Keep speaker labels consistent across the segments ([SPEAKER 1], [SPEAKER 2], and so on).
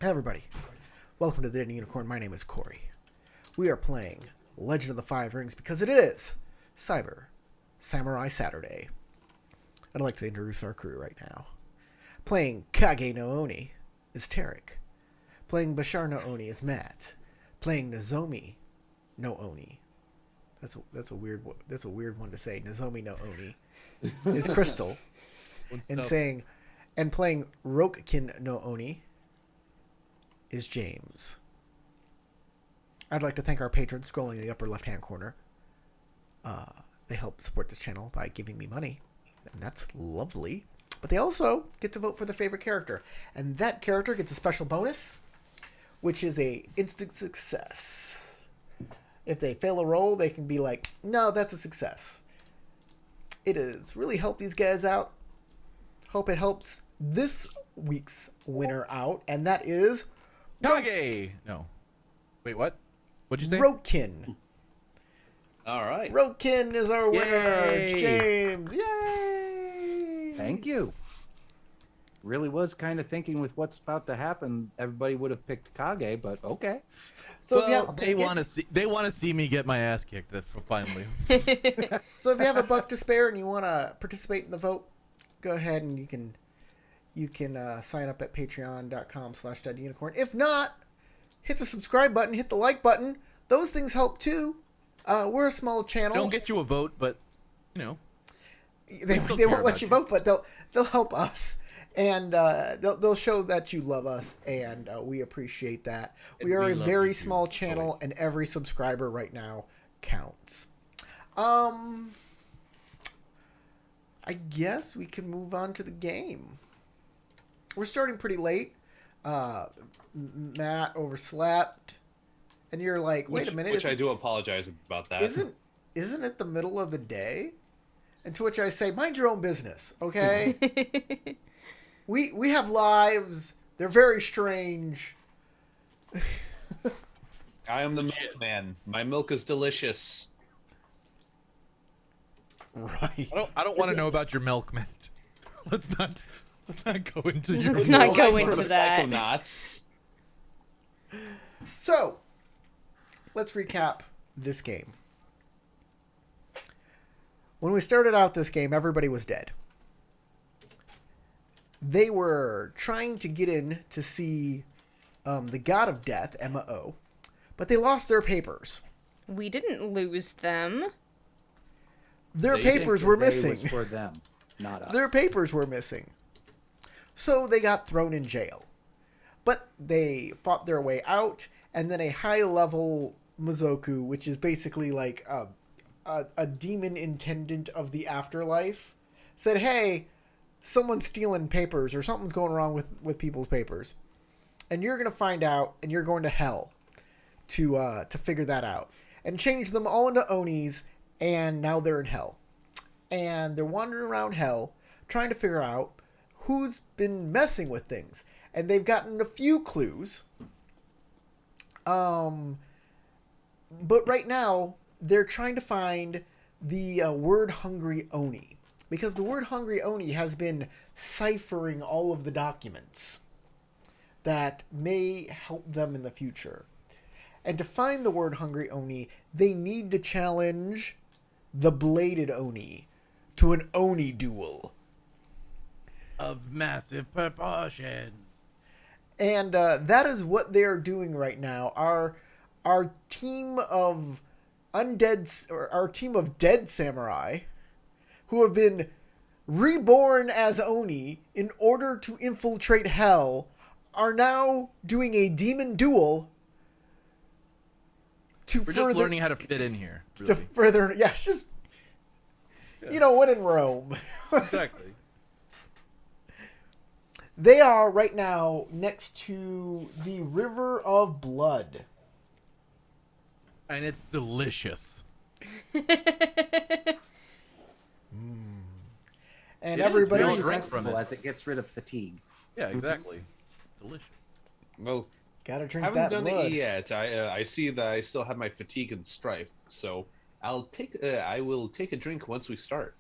[SPEAKER 1] Hey everybody, welcome to the Dead Unicorn. My name is Corey. We are playing Legend of the Five Rings because it is Cyber Samurai Saturday. I'd like to introduce our crew right now. Playing Kage no Oni is Tarek. Playing Bashar no Oni is Matt. Playing Nozomi no Oni. That's a weird one to say. Nozomi no Oni is Crystal. And playing Rokekin no Oni is James. I'd like to thank our patrons scrolling in the upper left-hand corner. They help support this channel by giving me money, and that's lovely. But they also get to vote for their favorite character, and that character gets a special bonus, which is a instant success. If they fail a roll, they can be like, no, that's a success. It has really helped these guys out. Hope it helps this week's winner out, and that is
[SPEAKER 2] Kage! No. Wait, what? What'd you say?
[SPEAKER 1] Rokekin.
[SPEAKER 3] All right.
[SPEAKER 1] Rokekin is our winner.
[SPEAKER 2] Yay!
[SPEAKER 1] James. Yay!
[SPEAKER 4] Thank you. Really was kind of thinking with what's about to happen, everybody would have picked Kage, but okay.
[SPEAKER 1] So
[SPEAKER 2] Well, they want to see me get my ass kicked. Finally.
[SPEAKER 1] so if you have a buck to spare and you want to participate in the vote, go ahead and you can sign up at patreon.com/deadunicorn. If not, hit the subscribe button, hit the like button. Those things help too. We're a small channel.
[SPEAKER 2] Don't get you a vote, but you know
[SPEAKER 1] they
[SPEAKER 2] still
[SPEAKER 1] won't
[SPEAKER 2] care
[SPEAKER 1] let you
[SPEAKER 2] about
[SPEAKER 1] vote, but they'll help us, and they'll show that you love us, and we appreciate that. We are a very small channel, and every subscriber right now counts. I guess we can move on to the game. We're starting pretty late. Matt overslept, and you're like, "Wait a minute!"
[SPEAKER 3] Which I do apologize about that.
[SPEAKER 1] Isn't it the middle of the day? And to which I say, "Mind your own business, okay?" we have lives. They're very strange.
[SPEAKER 3] I am the milkman. My milk is delicious.
[SPEAKER 1] Right.
[SPEAKER 2] I don't want to know about your milk, man. Let's not go into your.
[SPEAKER 5] Let's not go
[SPEAKER 3] Like
[SPEAKER 5] into
[SPEAKER 3] from
[SPEAKER 5] that.
[SPEAKER 3] Psychonauts.
[SPEAKER 1] So, let's recap this game. When we started out this game, everybody was dead. They were trying to get in to see the God of Death, Emma-O, but they lost their papers.
[SPEAKER 5] We didn't lose them.
[SPEAKER 1] Their
[SPEAKER 3] They
[SPEAKER 1] papers
[SPEAKER 4] The
[SPEAKER 1] were
[SPEAKER 4] day
[SPEAKER 1] missing.
[SPEAKER 4] was for them, not us.
[SPEAKER 1] Their papers were missing. So they got thrown in jail. But they fought their way out, and then a high-level Mizoku, which is basically like a demon intendant of the afterlife, said, hey, someone's stealing papers, or something's going wrong with people's papers. And you're going to find out, and you're going to hell to figure that out. And change them all into Onis, and now they're in hell. And they're wandering around hell, trying to figure out who's been messing with things. And they've gotten a few clues. But right now, they're trying to find the word hungry Oni. Because the word hungry Oni has been ciphering all of the documents that may help them in the future. And to find the word hungry Oni, they need to challenge the bladed Oni to an Oni duel.
[SPEAKER 2] Of massive proportion.
[SPEAKER 1] And that is what they're doing right now. Our team of our team of dead samurai, who have been reborn as Oni in order to infiltrate hell, are now doing a demon duel.
[SPEAKER 2] We're just learning how to fit in here. Really.
[SPEAKER 1] To further, yeah, just when in Rome.
[SPEAKER 2] Exactly.
[SPEAKER 1] They are right now next to the River of Blood.
[SPEAKER 2] And it's delicious.
[SPEAKER 1] And
[SPEAKER 2] It is
[SPEAKER 1] everybody
[SPEAKER 2] really
[SPEAKER 4] Very
[SPEAKER 2] drink from
[SPEAKER 4] restful
[SPEAKER 2] it.
[SPEAKER 4] as it gets rid of fatigue.
[SPEAKER 2] Yeah, exactly. Delicious.
[SPEAKER 3] Well,
[SPEAKER 1] gotta drink
[SPEAKER 3] haven't
[SPEAKER 1] that
[SPEAKER 3] done
[SPEAKER 1] blood.
[SPEAKER 3] it yet. I see that I still have my fatigue and strife, so I will take a drink once we start.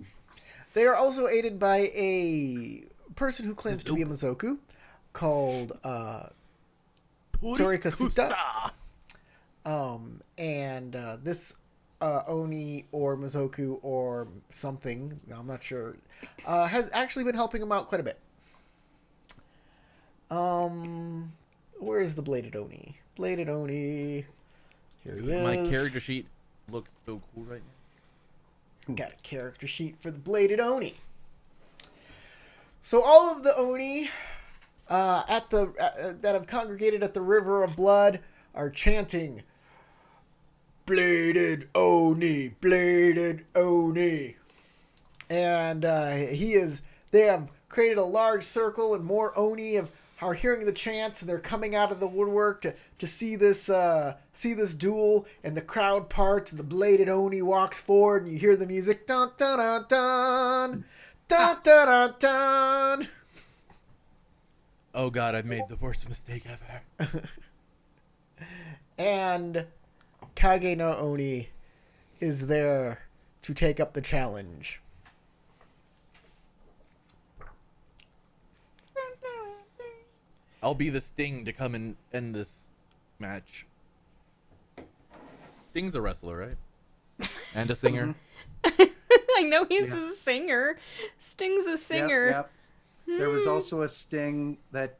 [SPEAKER 1] They are also aided by a person who claims to be a Mizoku called Torikasuta. And this Oni or Mizoku or something, I'm not sure, has actually been helping him out quite a bit. Where is the Bladed Oni? Bladed Oni. Here he is.
[SPEAKER 2] My character sheet looks so cool right now.
[SPEAKER 1] Got a character sheet for the Bladed Oni. So all of the Oni that have congregated at the River of Blood are chanting, Bladed Oni, Bladed Oni. And they have created a large circle, and more Oni are hearing the chants, and they're coming out of the woodwork to see this duel, and the crowd parts, and the Bladed Oni walks forward, and you hear the music, dun dun dun dun, dun dun dun dun.
[SPEAKER 2] Oh god, I've made the worst mistake ever.
[SPEAKER 1] And Kage no Oni is there to take up the challenge.
[SPEAKER 2] I'll be the Sting to come and end this match. Sting's a wrestler, right? And a singer.
[SPEAKER 5] I know he's a singer. Sting's a singer.
[SPEAKER 4] Yep. There was also a Sting that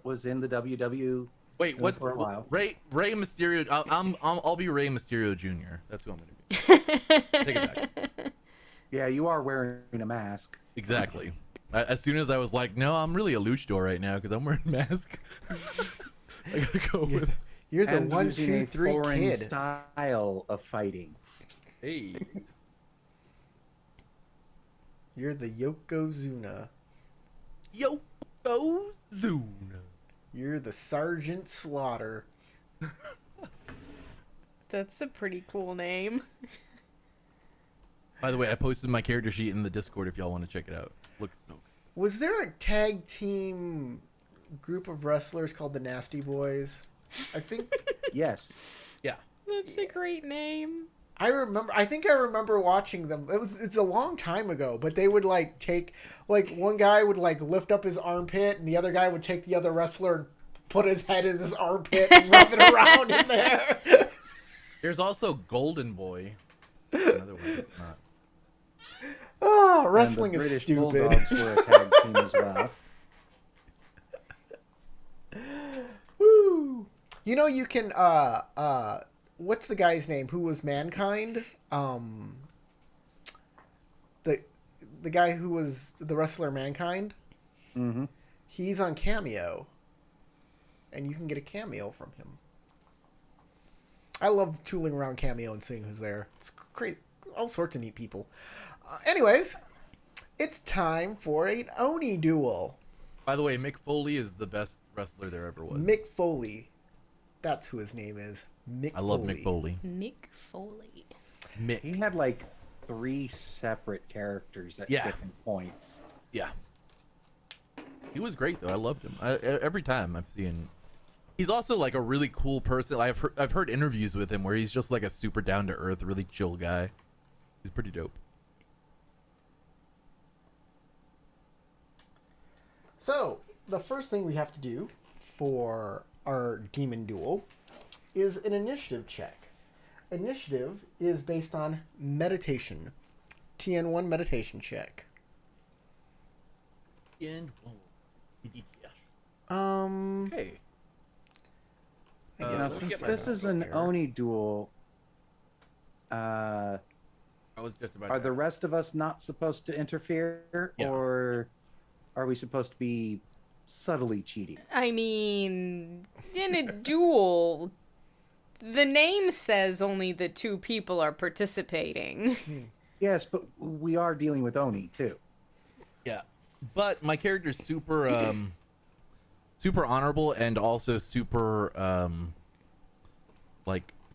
[SPEAKER 4] was in the WW.
[SPEAKER 2] Wait, what?
[SPEAKER 4] For a while.
[SPEAKER 2] Rey Mysterio. I'll be Rey Mysterio Jr. That's who I'm gonna be. Take it back.
[SPEAKER 4] Yeah, you are wearing a mask.
[SPEAKER 2] Exactly. As soon as I was like, no, I'm really a luchador right now because I'm wearing a mask. I gotta go with.
[SPEAKER 1] You're the
[SPEAKER 4] And
[SPEAKER 1] 1,
[SPEAKER 4] using
[SPEAKER 1] 2,
[SPEAKER 4] a
[SPEAKER 1] 3
[SPEAKER 4] foreign
[SPEAKER 1] kid.
[SPEAKER 4] style of fighting.
[SPEAKER 2] Hey.
[SPEAKER 1] You're the Yokozuna.
[SPEAKER 2] Yokozuna.
[SPEAKER 1] You're the Sergeant Slaughter.
[SPEAKER 5] That's a pretty cool name.
[SPEAKER 2] By the way, I posted my character sheet in the Discord if y'all want to check it out. Looks so good.
[SPEAKER 1] Was there a tag team group of wrestlers called the Nasty Boys? I think
[SPEAKER 4] Yes.
[SPEAKER 2] Yeah.
[SPEAKER 5] That's a great name.
[SPEAKER 1] I think I remember watching them. It's a long time ago, but they would take one guy would lift up his armpit, and the other guy would take the other wrestler and put his head in his armpit and rub it around in there.
[SPEAKER 2] There's also Golden Boy. Another one that's not.
[SPEAKER 1] Oh, wrestling
[SPEAKER 4] And the
[SPEAKER 1] is
[SPEAKER 4] British
[SPEAKER 1] stupid.
[SPEAKER 4] Bulldogs were a tag team as well.
[SPEAKER 1] Woo! You know, you can what's the guy's name who was Mankind? The guy who was the wrestler Mankind?
[SPEAKER 4] Mm-hmm.
[SPEAKER 1] He's on Cameo. And you can get a cameo from him. I love tooling around Cameo and seeing who's there. It's great. All sorts of neat people. Anyways, it's time for an Oni duel.
[SPEAKER 2] By the way, Mick Foley is the best wrestler there ever was.
[SPEAKER 1] Mick Foley. That's who his name is. Mick
[SPEAKER 2] I love
[SPEAKER 1] Foley.
[SPEAKER 2] Mick Foley.
[SPEAKER 5] Mick Foley.
[SPEAKER 2] Mick.
[SPEAKER 4] He had 3 separate characters at different points.
[SPEAKER 2] Yeah. He was great though. I loved him. Every time I've seen. He's also a really cool person. I've heard interviews with him where he's just a super down to earth, really chill guy. He's pretty dope.
[SPEAKER 1] So, the first thing we have to do for our demon duel is an initiative check. Initiative is based on meditation. TN1 meditation check.
[SPEAKER 2] And
[SPEAKER 1] Okay. I guess
[SPEAKER 4] Now,
[SPEAKER 1] I'll
[SPEAKER 4] since
[SPEAKER 1] get my
[SPEAKER 4] this is an
[SPEAKER 1] here.
[SPEAKER 4] Oni duel,
[SPEAKER 2] I was just about.
[SPEAKER 4] are the rest of us not supposed to interfere,
[SPEAKER 2] Yeah.
[SPEAKER 4] or are we supposed to be subtly cheating?
[SPEAKER 5] I mean, in a duel, the name says only the 2 people are participating.
[SPEAKER 4] Yes, but we are dealing with Oni too.
[SPEAKER 2] Yeah, but my character's super super honorable and also super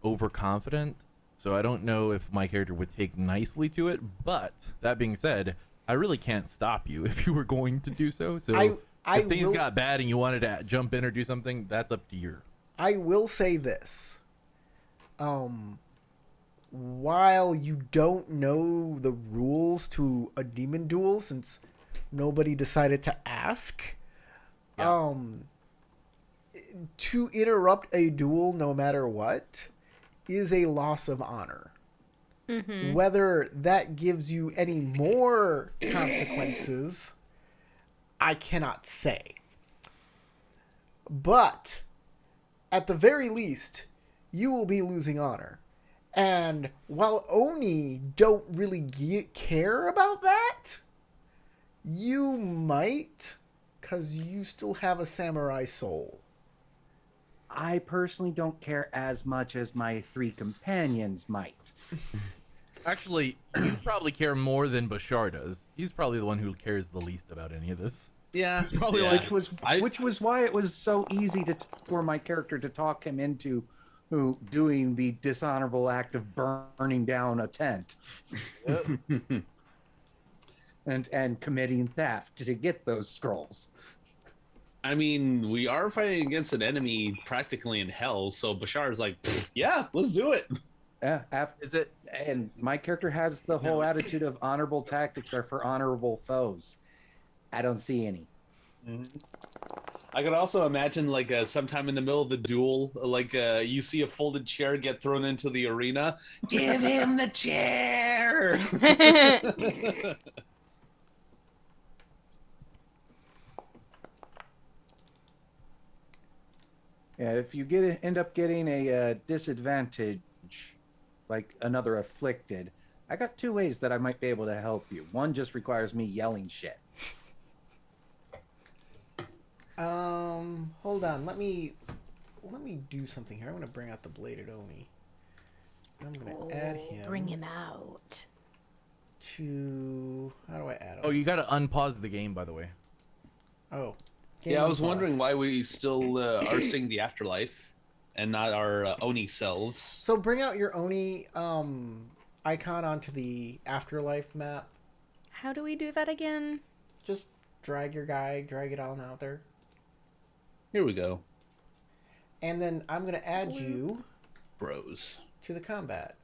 [SPEAKER 2] overconfident. So I don't know if my character would take nicely to it. But that being said, I really can't stop you if you were going to do so. So if things got bad and you wanted to jump in or do something, that's up to you.
[SPEAKER 1] I will say this. While you don't know the rules to a demon duel, since nobody decided to ask,
[SPEAKER 2] Yeah.
[SPEAKER 1] to interrupt a duel no matter what is a loss of honor.
[SPEAKER 5] Mm-hmm.
[SPEAKER 1] Whether that gives you any more consequences, I cannot say. But at the very least, you will be losing honor. And while Oni don't really care about that, you might, because you still have a samurai soul.
[SPEAKER 4] I personally don't care as much as my 3 companions might.
[SPEAKER 2] Actually, you probably care more than Bashar does. He's probably the one who cares the least about any of this.
[SPEAKER 3] Yeah,
[SPEAKER 2] Probably
[SPEAKER 3] yeah.
[SPEAKER 4] Which was why it was so easy for my character to talk him into doing the dishonorable act of burning down a tent. and committing theft to get those scrolls.
[SPEAKER 3] I mean, we are fighting against an enemy practically in hell, so Bashar's like, yeah, let's do it.
[SPEAKER 4] Yeah,
[SPEAKER 2] Is it?
[SPEAKER 4] and my character has the whole attitude of honorable tactics are for honorable foes. I don't see any.
[SPEAKER 3] I could also imagine, like, sometime in the middle of the duel, like, you see a folded chair get thrown into the arena. Give him the chair!
[SPEAKER 4] Yeah, if you end up getting a disadvantage, like another afflicted, I got 2 ways that I might be able to help you. One just requires me yelling shit.
[SPEAKER 1] Hold on. Let me do something here. I'm gonna bring out the bladed Oni. I'm gonna add him.
[SPEAKER 5] Bring him out.
[SPEAKER 1] To how do I add him?
[SPEAKER 2] Oh, you got to unpause the game, by the way.
[SPEAKER 1] Oh.
[SPEAKER 3] Yeah, I was
[SPEAKER 1] Game
[SPEAKER 3] wondering
[SPEAKER 1] pause.
[SPEAKER 3] why we still are seeing the afterlife and not our Oni selves.
[SPEAKER 1] So bring out your Oni icon onto the afterlife map.
[SPEAKER 5] How do we do that again?
[SPEAKER 1] Just drag your guy, drag it on out there.
[SPEAKER 3] Here we go.
[SPEAKER 1] And then I'm going to add you
[SPEAKER 3] Bros.
[SPEAKER 1] to the combat.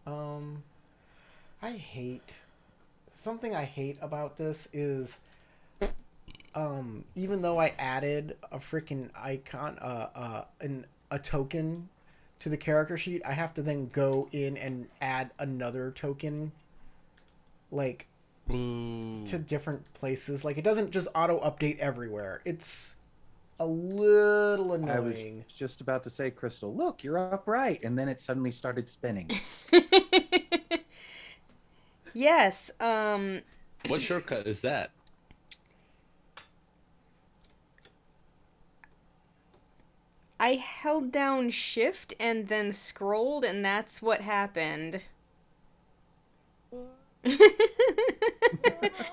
[SPEAKER 1] I hate... Something I hate about this is... even though I added a freaking icon, a token to the character sheet, I have to then go in and add another token, like,
[SPEAKER 2] Boo.
[SPEAKER 1] to different places. Like, it doesn't just auto-update everywhere. It's a little annoying.
[SPEAKER 4] I was just about to say, Crystal, look, you're upright. And then it suddenly started spinning.
[SPEAKER 5] Yes.
[SPEAKER 3] What shortcut is that?
[SPEAKER 5] I held down shift and then scrolled, and that's what happened.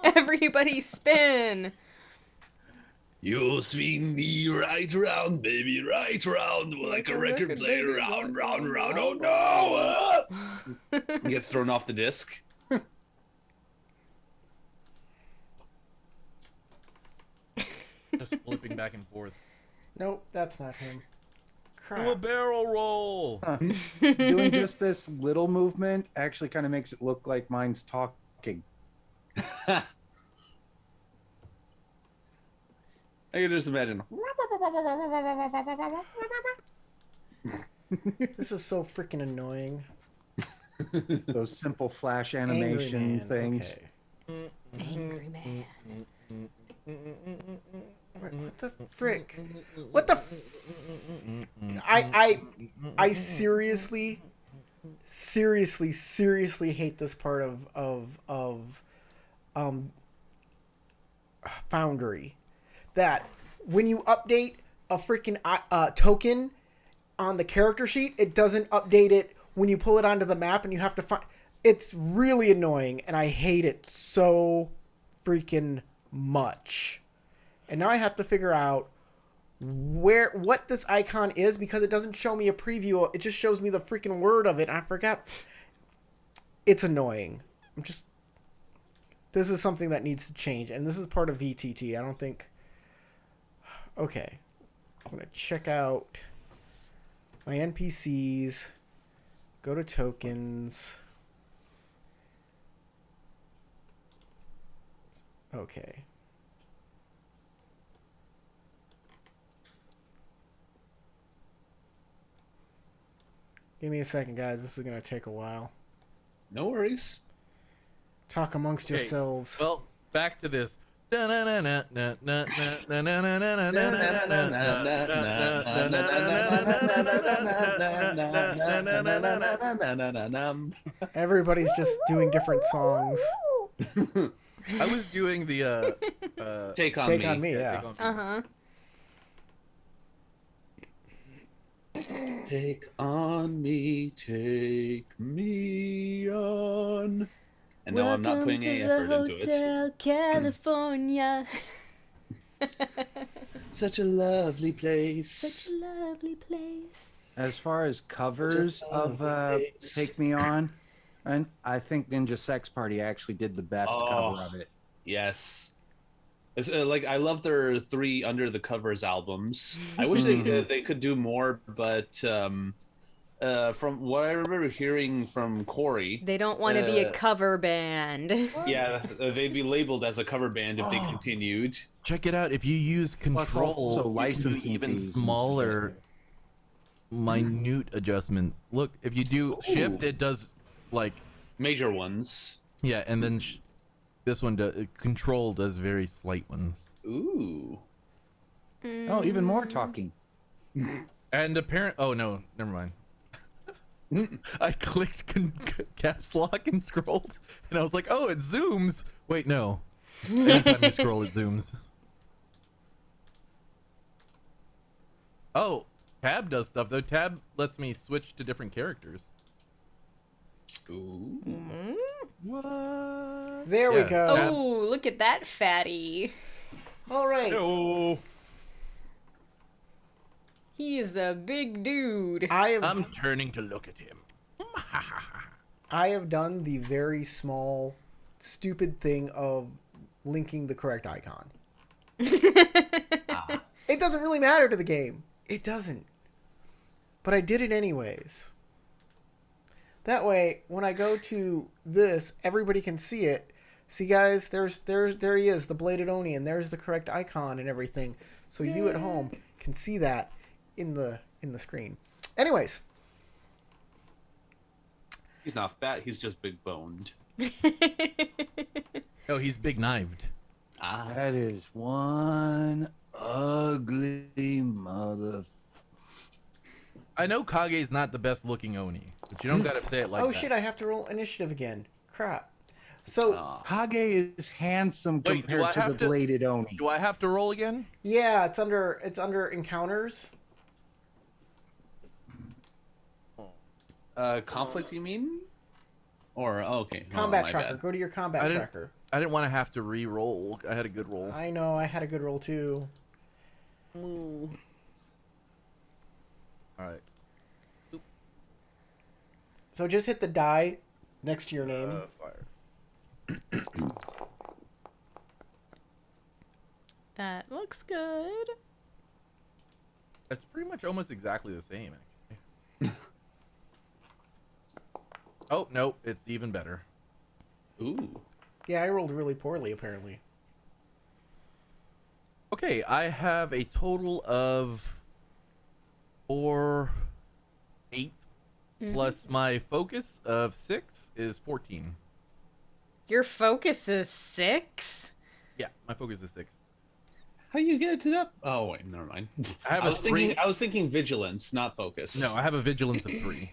[SPEAKER 5] Everybody spin.
[SPEAKER 3] You swing me right round, baby, right round, like a record player, round, round, round. Oh no! He gets thrown off the disc.
[SPEAKER 2] Just flipping back and forth.
[SPEAKER 1] Nope, that's not him.
[SPEAKER 2] Do a
[SPEAKER 1] Crap.
[SPEAKER 2] barrel roll.
[SPEAKER 4] Doing just this little movement actually kind of makes it look like mine's talking.
[SPEAKER 3] I can just imagine.
[SPEAKER 1] This is so freaking annoying.
[SPEAKER 4] Those simple flash
[SPEAKER 1] Angry
[SPEAKER 4] animation
[SPEAKER 1] man.
[SPEAKER 4] things.
[SPEAKER 1] Okay.
[SPEAKER 5] Angry man.
[SPEAKER 1] What the frick? What the? I seriously hate this part of Foundry. That when you update a freaking token on the character sheet, it doesn't update it when you pull it onto the map, and you have to find. It's really annoying, and I hate it so freaking much. And now I have to figure out what this icon is, because it doesn't show me a preview. It just shows me the freaking word of it. And I forgot. It's annoying. This is something that needs to change. And this is part of VTT. I don't think... Okay. I'm going to check out my NPCs. Go to tokens. Okay. Give me a second, guys. This is going to take a while.
[SPEAKER 3] No worries.
[SPEAKER 1] Talk amongst
[SPEAKER 2] Okay,
[SPEAKER 1] yourselves.
[SPEAKER 2] Well, back to this.
[SPEAKER 1] Everybody's just doing different songs.
[SPEAKER 2] I was doing the
[SPEAKER 3] Take on
[SPEAKER 1] Take
[SPEAKER 3] me.
[SPEAKER 1] on me,
[SPEAKER 2] yeah,
[SPEAKER 1] yeah.
[SPEAKER 2] take on me.
[SPEAKER 3] Take on me, take me on. And no, I'm not putting any effort into it.
[SPEAKER 5] Hotel California.
[SPEAKER 3] Such a lovely place.
[SPEAKER 5] Such a lovely place.
[SPEAKER 4] As far as covers of
[SPEAKER 3] place.
[SPEAKER 4] Take Me On, and I think Ninja Sex Party actually did the best cover of it.
[SPEAKER 3] Yes. It's, like I love their 3 Under the Covers albums. I wish they could do more, but from what I remember hearing from Corey,
[SPEAKER 5] They don't want to be a cover band.
[SPEAKER 3] yeah, they'd be labeled as a cover band if they continued.
[SPEAKER 2] Check it out. If you use
[SPEAKER 4] Plus
[SPEAKER 2] control,
[SPEAKER 4] also
[SPEAKER 2] you can do
[SPEAKER 4] licensing
[SPEAKER 2] even
[SPEAKER 4] fees and
[SPEAKER 2] smaller, minute adjustments. Look, if you do shift, it does like
[SPEAKER 3] Major ones.
[SPEAKER 2] yeah, and then this one does control does very slight ones.
[SPEAKER 3] Ooh.
[SPEAKER 4] Oh, even more talking.
[SPEAKER 2] And oh no, never mind. I clicked caps lock and scrolled, and I was like, oh, it zooms. Wait, no. Anytime you scroll, it zooms. Oh, tab does stuff though. Tab lets me switch to different characters.
[SPEAKER 3] Ooh.
[SPEAKER 2] What?
[SPEAKER 1] There we
[SPEAKER 2] Yeah.
[SPEAKER 1] go.
[SPEAKER 5] Oh, look at that fatty.
[SPEAKER 1] All right.
[SPEAKER 2] Oh,
[SPEAKER 5] He is a big dude.
[SPEAKER 2] I'm turning to look at him.
[SPEAKER 1] I have done the very small, stupid thing of linking the correct icon. It doesn't really matter to the game. It doesn't. But I did it anyways. That way, when I go to this, everybody can see it. See, guys, there he is, the bladed Oni, and there's the correct icon and everything. So you at home can see that in the screen. Anyways.
[SPEAKER 3] He's not fat, he's just big boned.
[SPEAKER 2] Oh, he's big knived.
[SPEAKER 3] Ah.
[SPEAKER 4] That is one ugly mother.
[SPEAKER 2] I know Kage's not the best looking Oni, but you don't gotta say it like that.
[SPEAKER 1] Oh shit, I have to roll initiative again. Crap. So
[SPEAKER 4] Kage is handsome
[SPEAKER 2] Wait, do I
[SPEAKER 4] compared to
[SPEAKER 2] have
[SPEAKER 4] the bladed Oni.
[SPEAKER 2] Do I have to roll again?
[SPEAKER 1] yeah, it's under encounters.
[SPEAKER 3] Conflict, you mean? Or okay.
[SPEAKER 1] Combat
[SPEAKER 3] my
[SPEAKER 1] tracker.
[SPEAKER 3] bad.
[SPEAKER 1] Go to your combat tracker.
[SPEAKER 2] I didn't want to have to re-roll. I had a good roll.
[SPEAKER 1] I know, I had a good roll too.
[SPEAKER 2] All right.
[SPEAKER 1] So just hit the die next to your name.
[SPEAKER 2] Fire.
[SPEAKER 5] That looks good.
[SPEAKER 2] It's pretty much almost exactly the same. Actually. Oh no, it's even better.
[SPEAKER 3] Ooh.
[SPEAKER 1] Yeah, I rolled really poorly apparently.
[SPEAKER 2] Okay, I have a total of 8 plus my focus of 6 is 14.
[SPEAKER 5] Your focus is 6?
[SPEAKER 2] Yeah, my focus is 6.
[SPEAKER 3] How do you get to that? Oh wait, never mind. I was thinking vigilance, not focus.
[SPEAKER 2] No, I have a vigilance of 3.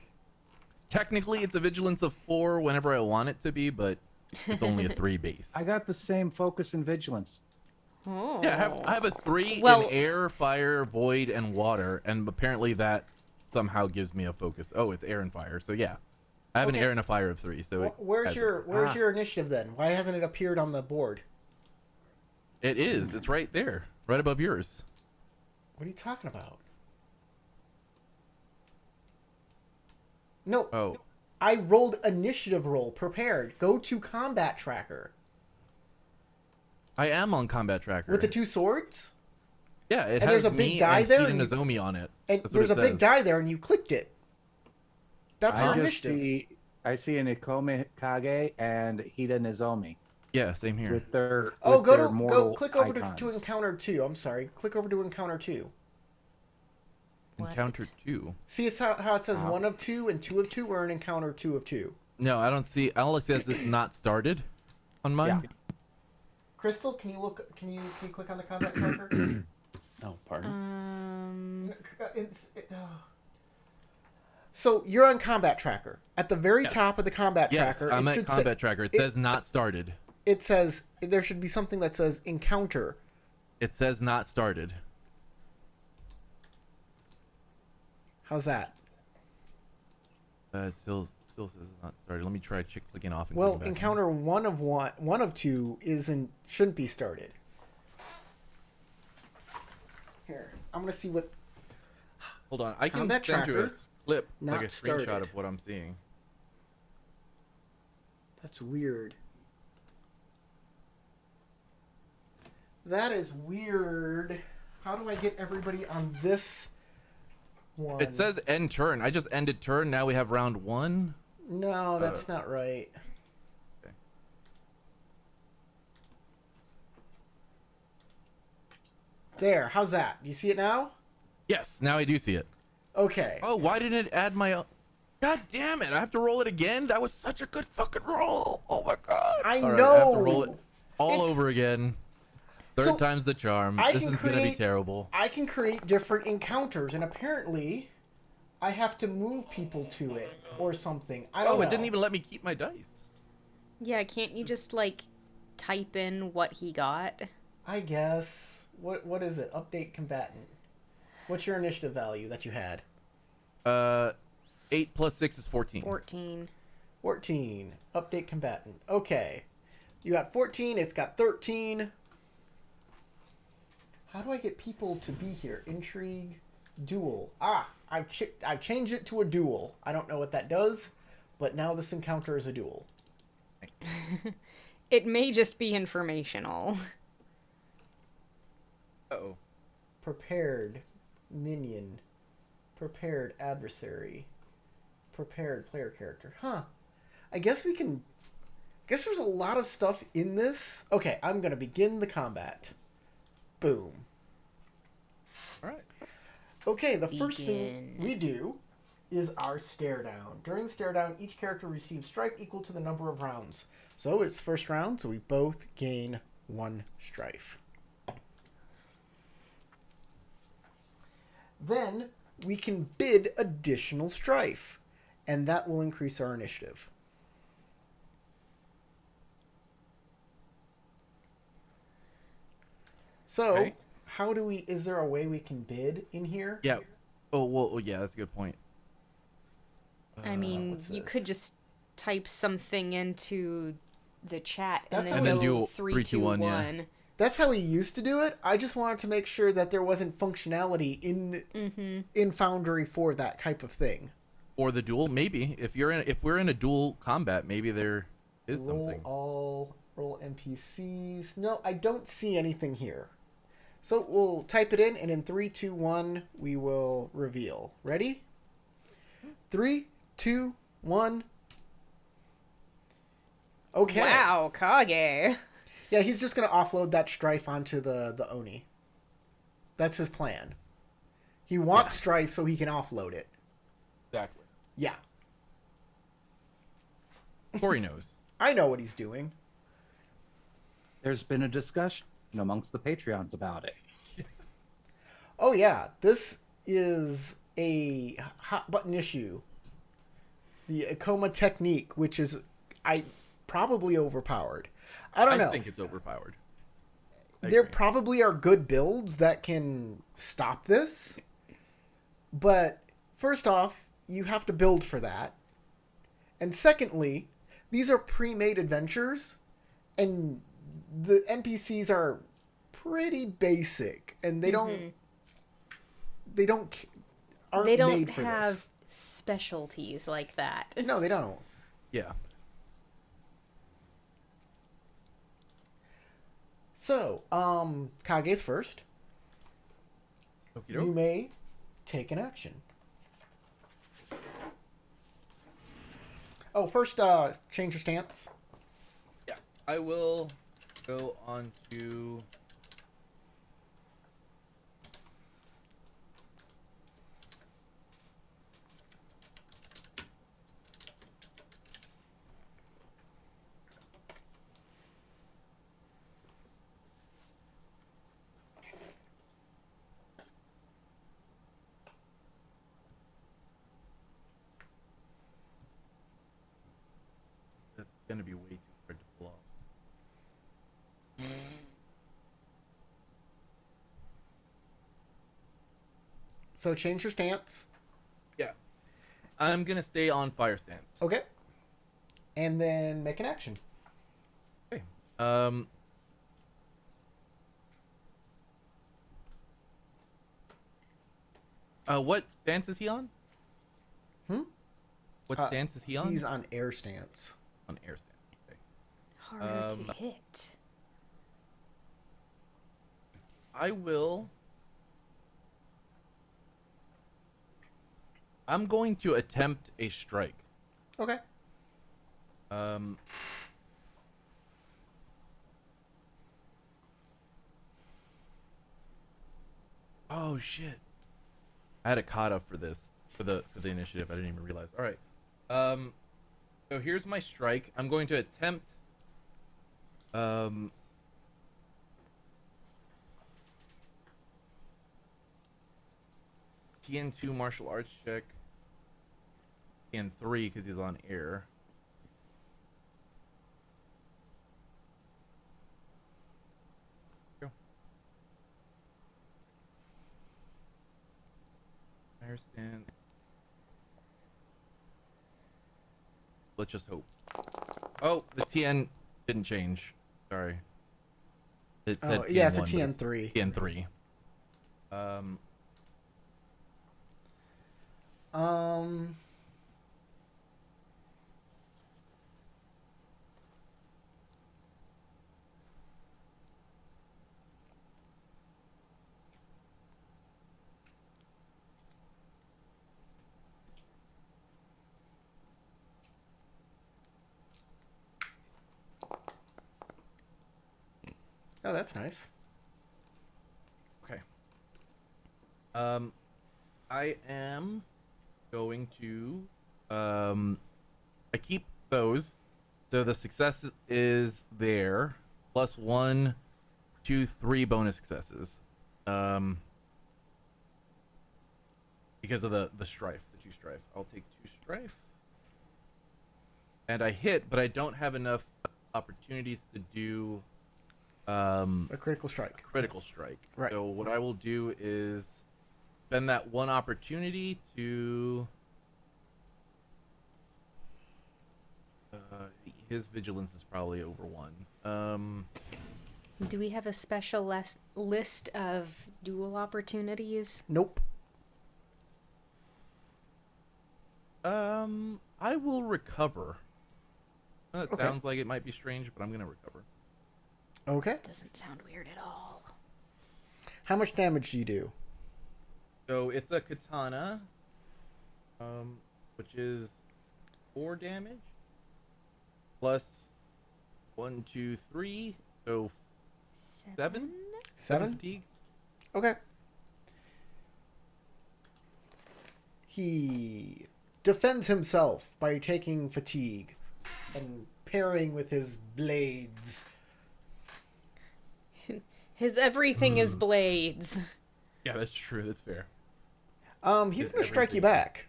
[SPEAKER 2] Technically, it's a vigilance of 4 whenever I want it to be, but it's only a 3 base.
[SPEAKER 4] I got the same focus and vigilance.
[SPEAKER 5] Oh.
[SPEAKER 2] Yeah, I have a 3
[SPEAKER 5] Well-
[SPEAKER 2] in air, fire, void, and water, and apparently that somehow gives me a focus. Oh, it's air and fire, so yeah. I have an
[SPEAKER 1] Okay.
[SPEAKER 2] air and a fire of 3, so it
[SPEAKER 1] Where's
[SPEAKER 2] has
[SPEAKER 1] your initiative then? Why hasn't it appeared on the board?
[SPEAKER 2] It is. It's right there, right above yours.
[SPEAKER 1] What are you talking about? No.
[SPEAKER 2] Oh,
[SPEAKER 1] I rolled initiative roll, prepared. Go to combat tracker.
[SPEAKER 2] I am on combat tracker.
[SPEAKER 1] With the 2 swords?
[SPEAKER 2] Yeah, it
[SPEAKER 1] And
[SPEAKER 2] has
[SPEAKER 1] there's a
[SPEAKER 2] me
[SPEAKER 1] big die
[SPEAKER 2] and
[SPEAKER 1] there,
[SPEAKER 2] Hida
[SPEAKER 1] and you-
[SPEAKER 2] Nozomi on it.
[SPEAKER 1] And
[SPEAKER 2] That's what
[SPEAKER 1] there's a
[SPEAKER 2] it
[SPEAKER 1] big
[SPEAKER 2] says.
[SPEAKER 1] die there and you clicked it. That's your
[SPEAKER 4] I just
[SPEAKER 1] initiative.
[SPEAKER 4] I see an Ikome Kage and Hida Nozomi
[SPEAKER 2] Yeah, same here.
[SPEAKER 4] with their
[SPEAKER 1] Oh,
[SPEAKER 4] with their
[SPEAKER 1] go
[SPEAKER 4] mortal
[SPEAKER 1] click over to
[SPEAKER 4] icons.
[SPEAKER 1] encounter 2. I'm sorry. Click over to encounter 2.
[SPEAKER 2] Encounter 2.
[SPEAKER 1] See, it's how it says 1 of 2 and 2 of 2, or an encounter 2 of 2.
[SPEAKER 2] No, I don't see. All it says is not started on mine.
[SPEAKER 4] Yeah.
[SPEAKER 1] Crystal, can you look? Can you click on the combat tracker?
[SPEAKER 3] Oh, pardon.
[SPEAKER 1] So you're on combat tracker. At the very
[SPEAKER 2] Yes.
[SPEAKER 1] top of the combat
[SPEAKER 2] Yes,
[SPEAKER 1] tracker,
[SPEAKER 2] I'm
[SPEAKER 1] it
[SPEAKER 2] at
[SPEAKER 1] should
[SPEAKER 2] combat tracker. It says not started.
[SPEAKER 1] It says there should be something that says encounter.
[SPEAKER 2] It says not started.
[SPEAKER 1] How's that?
[SPEAKER 2] It still says not started. Let me try clicking off. And
[SPEAKER 1] Well,
[SPEAKER 2] clicking back
[SPEAKER 1] encounter one of 2 shouldn't be started. Here, I'm gonna see what.
[SPEAKER 2] Hold on, I can
[SPEAKER 1] Combat
[SPEAKER 2] send you a
[SPEAKER 1] tracker,
[SPEAKER 2] clip,
[SPEAKER 1] not
[SPEAKER 2] like a screenshot
[SPEAKER 1] started.
[SPEAKER 2] of what I'm seeing.
[SPEAKER 1] That's weird. That is weird. How do I get everybody on this one?
[SPEAKER 2] It says end turn. I just ended turn. Now we have round 1.
[SPEAKER 1] No, that's not right.
[SPEAKER 2] Okay.
[SPEAKER 1] There, how's that? You see it now?
[SPEAKER 2] Yes, now I do see it.
[SPEAKER 1] Okay.
[SPEAKER 2] Oh, why didn't it add my? God damn it! I have to roll it again. That was such a good fucking roll. Oh my god!
[SPEAKER 1] I
[SPEAKER 2] All right,
[SPEAKER 1] know.
[SPEAKER 2] I have to roll it all
[SPEAKER 1] It's-
[SPEAKER 2] over again. Third
[SPEAKER 1] So,
[SPEAKER 2] time's the charm.
[SPEAKER 1] I
[SPEAKER 2] This
[SPEAKER 1] can
[SPEAKER 2] is gonna be
[SPEAKER 1] create-
[SPEAKER 2] terrible.
[SPEAKER 1] I can create different encounters, and apparently, I have to move people to it or something. I don't
[SPEAKER 2] Oh,
[SPEAKER 1] know.
[SPEAKER 2] it didn't even let me keep my dice.
[SPEAKER 5] Yeah, can't you just like type in what he got?
[SPEAKER 1] I guess. What is it? Update combatant. What's your initiative value that you had?
[SPEAKER 2] 8 plus 6 is 14.
[SPEAKER 5] 14.
[SPEAKER 1] 14. Update combatant. Okay. You got 14. It's got 13. How do I get people to be here? Intrigue. Duel. I've changed it to a duel. I don't know what that does, but now this encounter is a duel.
[SPEAKER 5] It may just be informational.
[SPEAKER 2] Uh-oh.
[SPEAKER 1] Prepared minion. Prepared adversary. Prepared player character. Huh. I guess we can... guess there's a lot of stuff in this. Okay, I'm going to begin the combat. Boom.
[SPEAKER 2] Alright.
[SPEAKER 1] Okay, the first
[SPEAKER 5] Begin.
[SPEAKER 1] thing we do is our stare down. During the stare down, each character receives strife equal to the number of rounds. So it's first round, so we both gain 1 strife. Then we can bid additional strife, and that will increase our initiative. So,
[SPEAKER 2] Okay.
[SPEAKER 1] how do we... is there a way we can bid in here?
[SPEAKER 2] Yeah. Oh, well, yeah, that's a good point.
[SPEAKER 5] I mean,
[SPEAKER 1] what's
[SPEAKER 5] you
[SPEAKER 1] this?
[SPEAKER 5] could just type something into the chat
[SPEAKER 1] That's
[SPEAKER 5] and
[SPEAKER 1] how
[SPEAKER 5] then
[SPEAKER 1] we-
[SPEAKER 5] go
[SPEAKER 2] do
[SPEAKER 5] 3, 2, 1.
[SPEAKER 2] yeah.
[SPEAKER 1] That's how we used to do it. I just wanted to make sure that there wasn't functionality in Foundry for that type of thing.
[SPEAKER 2] Or the duel, maybe. If we're in a dual combat, maybe there is something.
[SPEAKER 1] Roll NPCs. No, I don't see anything here. So we'll type it in, and in 3, 2, 1, we will reveal. Ready? 3, 2, 1. Okay.
[SPEAKER 5] Wow, Kage.
[SPEAKER 1] Yeah, he's just going to offload that strife onto the Oni. That's his plan. He wants strife so he can offload it.
[SPEAKER 2] Exactly.
[SPEAKER 1] Yeah.
[SPEAKER 2] Corey knows.
[SPEAKER 1] I know what he's doing.
[SPEAKER 4] There's been a discussion amongst the Patreons about it.
[SPEAKER 1] Oh, yeah. This is a hot button issue. The Akoma technique, which is probably overpowered. I don't know.
[SPEAKER 2] I think it's overpowered.
[SPEAKER 1] There
[SPEAKER 2] agree.
[SPEAKER 1] probably are good builds that can stop this. But first off, you have to build for that. And secondly, these are pre-made adventures, and the NPCs are pretty basic, and they aren't
[SPEAKER 5] They
[SPEAKER 1] made
[SPEAKER 5] don't
[SPEAKER 1] for
[SPEAKER 5] have
[SPEAKER 1] this.
[SPEAKER 5] specialties like that.
[SPEAKER 1] No, they don't.
[SPEAKER 2] Yeah.
[SPEAKER 1] So, Kage's first.
[SPEAKER 2] Okie
[SPEAKER 1] You
[SPEAKER 2] doke.
[SPEAKER 1] may take an action. Oh, first, change your stance.
[SPEAKER 2] Yeah. I will go on to gonna be way too hard to pull off.
[SPEAKER 1] So change your stance.
[SPEAKER 2] Yeah. I'm gonna stay on fire stance.
[SPEAKER 1] Okay. And then make an action.
[SPEAKER 2] Okay. What stance is he on? What stance is he on?
[SPEAKER 1] He's on air stance.
[SPEAKER 2] On air stance. Okay.
[SPEAKER 5] Harder to hit.
[SPEAKER 2] I'm going to attempt a strike.
[SPEAKER 1] Okay.
[SPEAKER 2] Oh shit. I had a kata for this for the initiative. I didn't even realize. All right. So here's my strike. I'm going to attempt TN2 martial arts check. TN3 because he's on air. Go. Air stand. Let's just hope. Oh, the TN didn't change. Sorry. It said
[SPEAKER 1] Oh, yeah, it's a
[SPEAKER 2] TN1,
[SPEAKER 1] TN3.
[SPEAKER 2] TN3.
[SPEAKER 1] Oh, that's nice.
[SPEAKER 2] Okay. I am going to I keep those. So the success is there. Plus 1, 2, 3 bonus successes. Because of the strife, the 2 strife. I'll take 2 strife. And I hit, but I don't have enough opportunities to do
[SPEAKER 1] A critical strike.
[SPEAKER 2] critical strike.
[SPEAKER 1] Right.
[SPEAKER 2] So what I will do is spend that one opportunity to his vigilance is probably over 1.
[SPEAKER 5] Do we have a special list of duel opportunities?
[SPEAKER 1] Nope.
[SPEAKER 2] I will recover. That
[SPEAKER 1] Okay.
[SPEAKER 2] sounds like it might be strange, but I'm gonna recover.
[SPEAKER 1] Okay.
[SPEAKER 5] Doesn't sound weird at all.
[SPEAKER 1] How much damage do you do?
[SPEAKER 2] So it's a katana, which is 4 damage plus 1, 2, 3, so 7.
[SPEAKER 1] 7?
[SPEAKER 2] Fatigue.
[SPEAKER 1] Okay. He defends himself by taking fatigue and parrying with his blades.
[SPEAKER 5] His everything is blades.
[SPEAKER 2] Yeah, that's true. That's fair.
[SPEAKER 1] He's going to strike you back.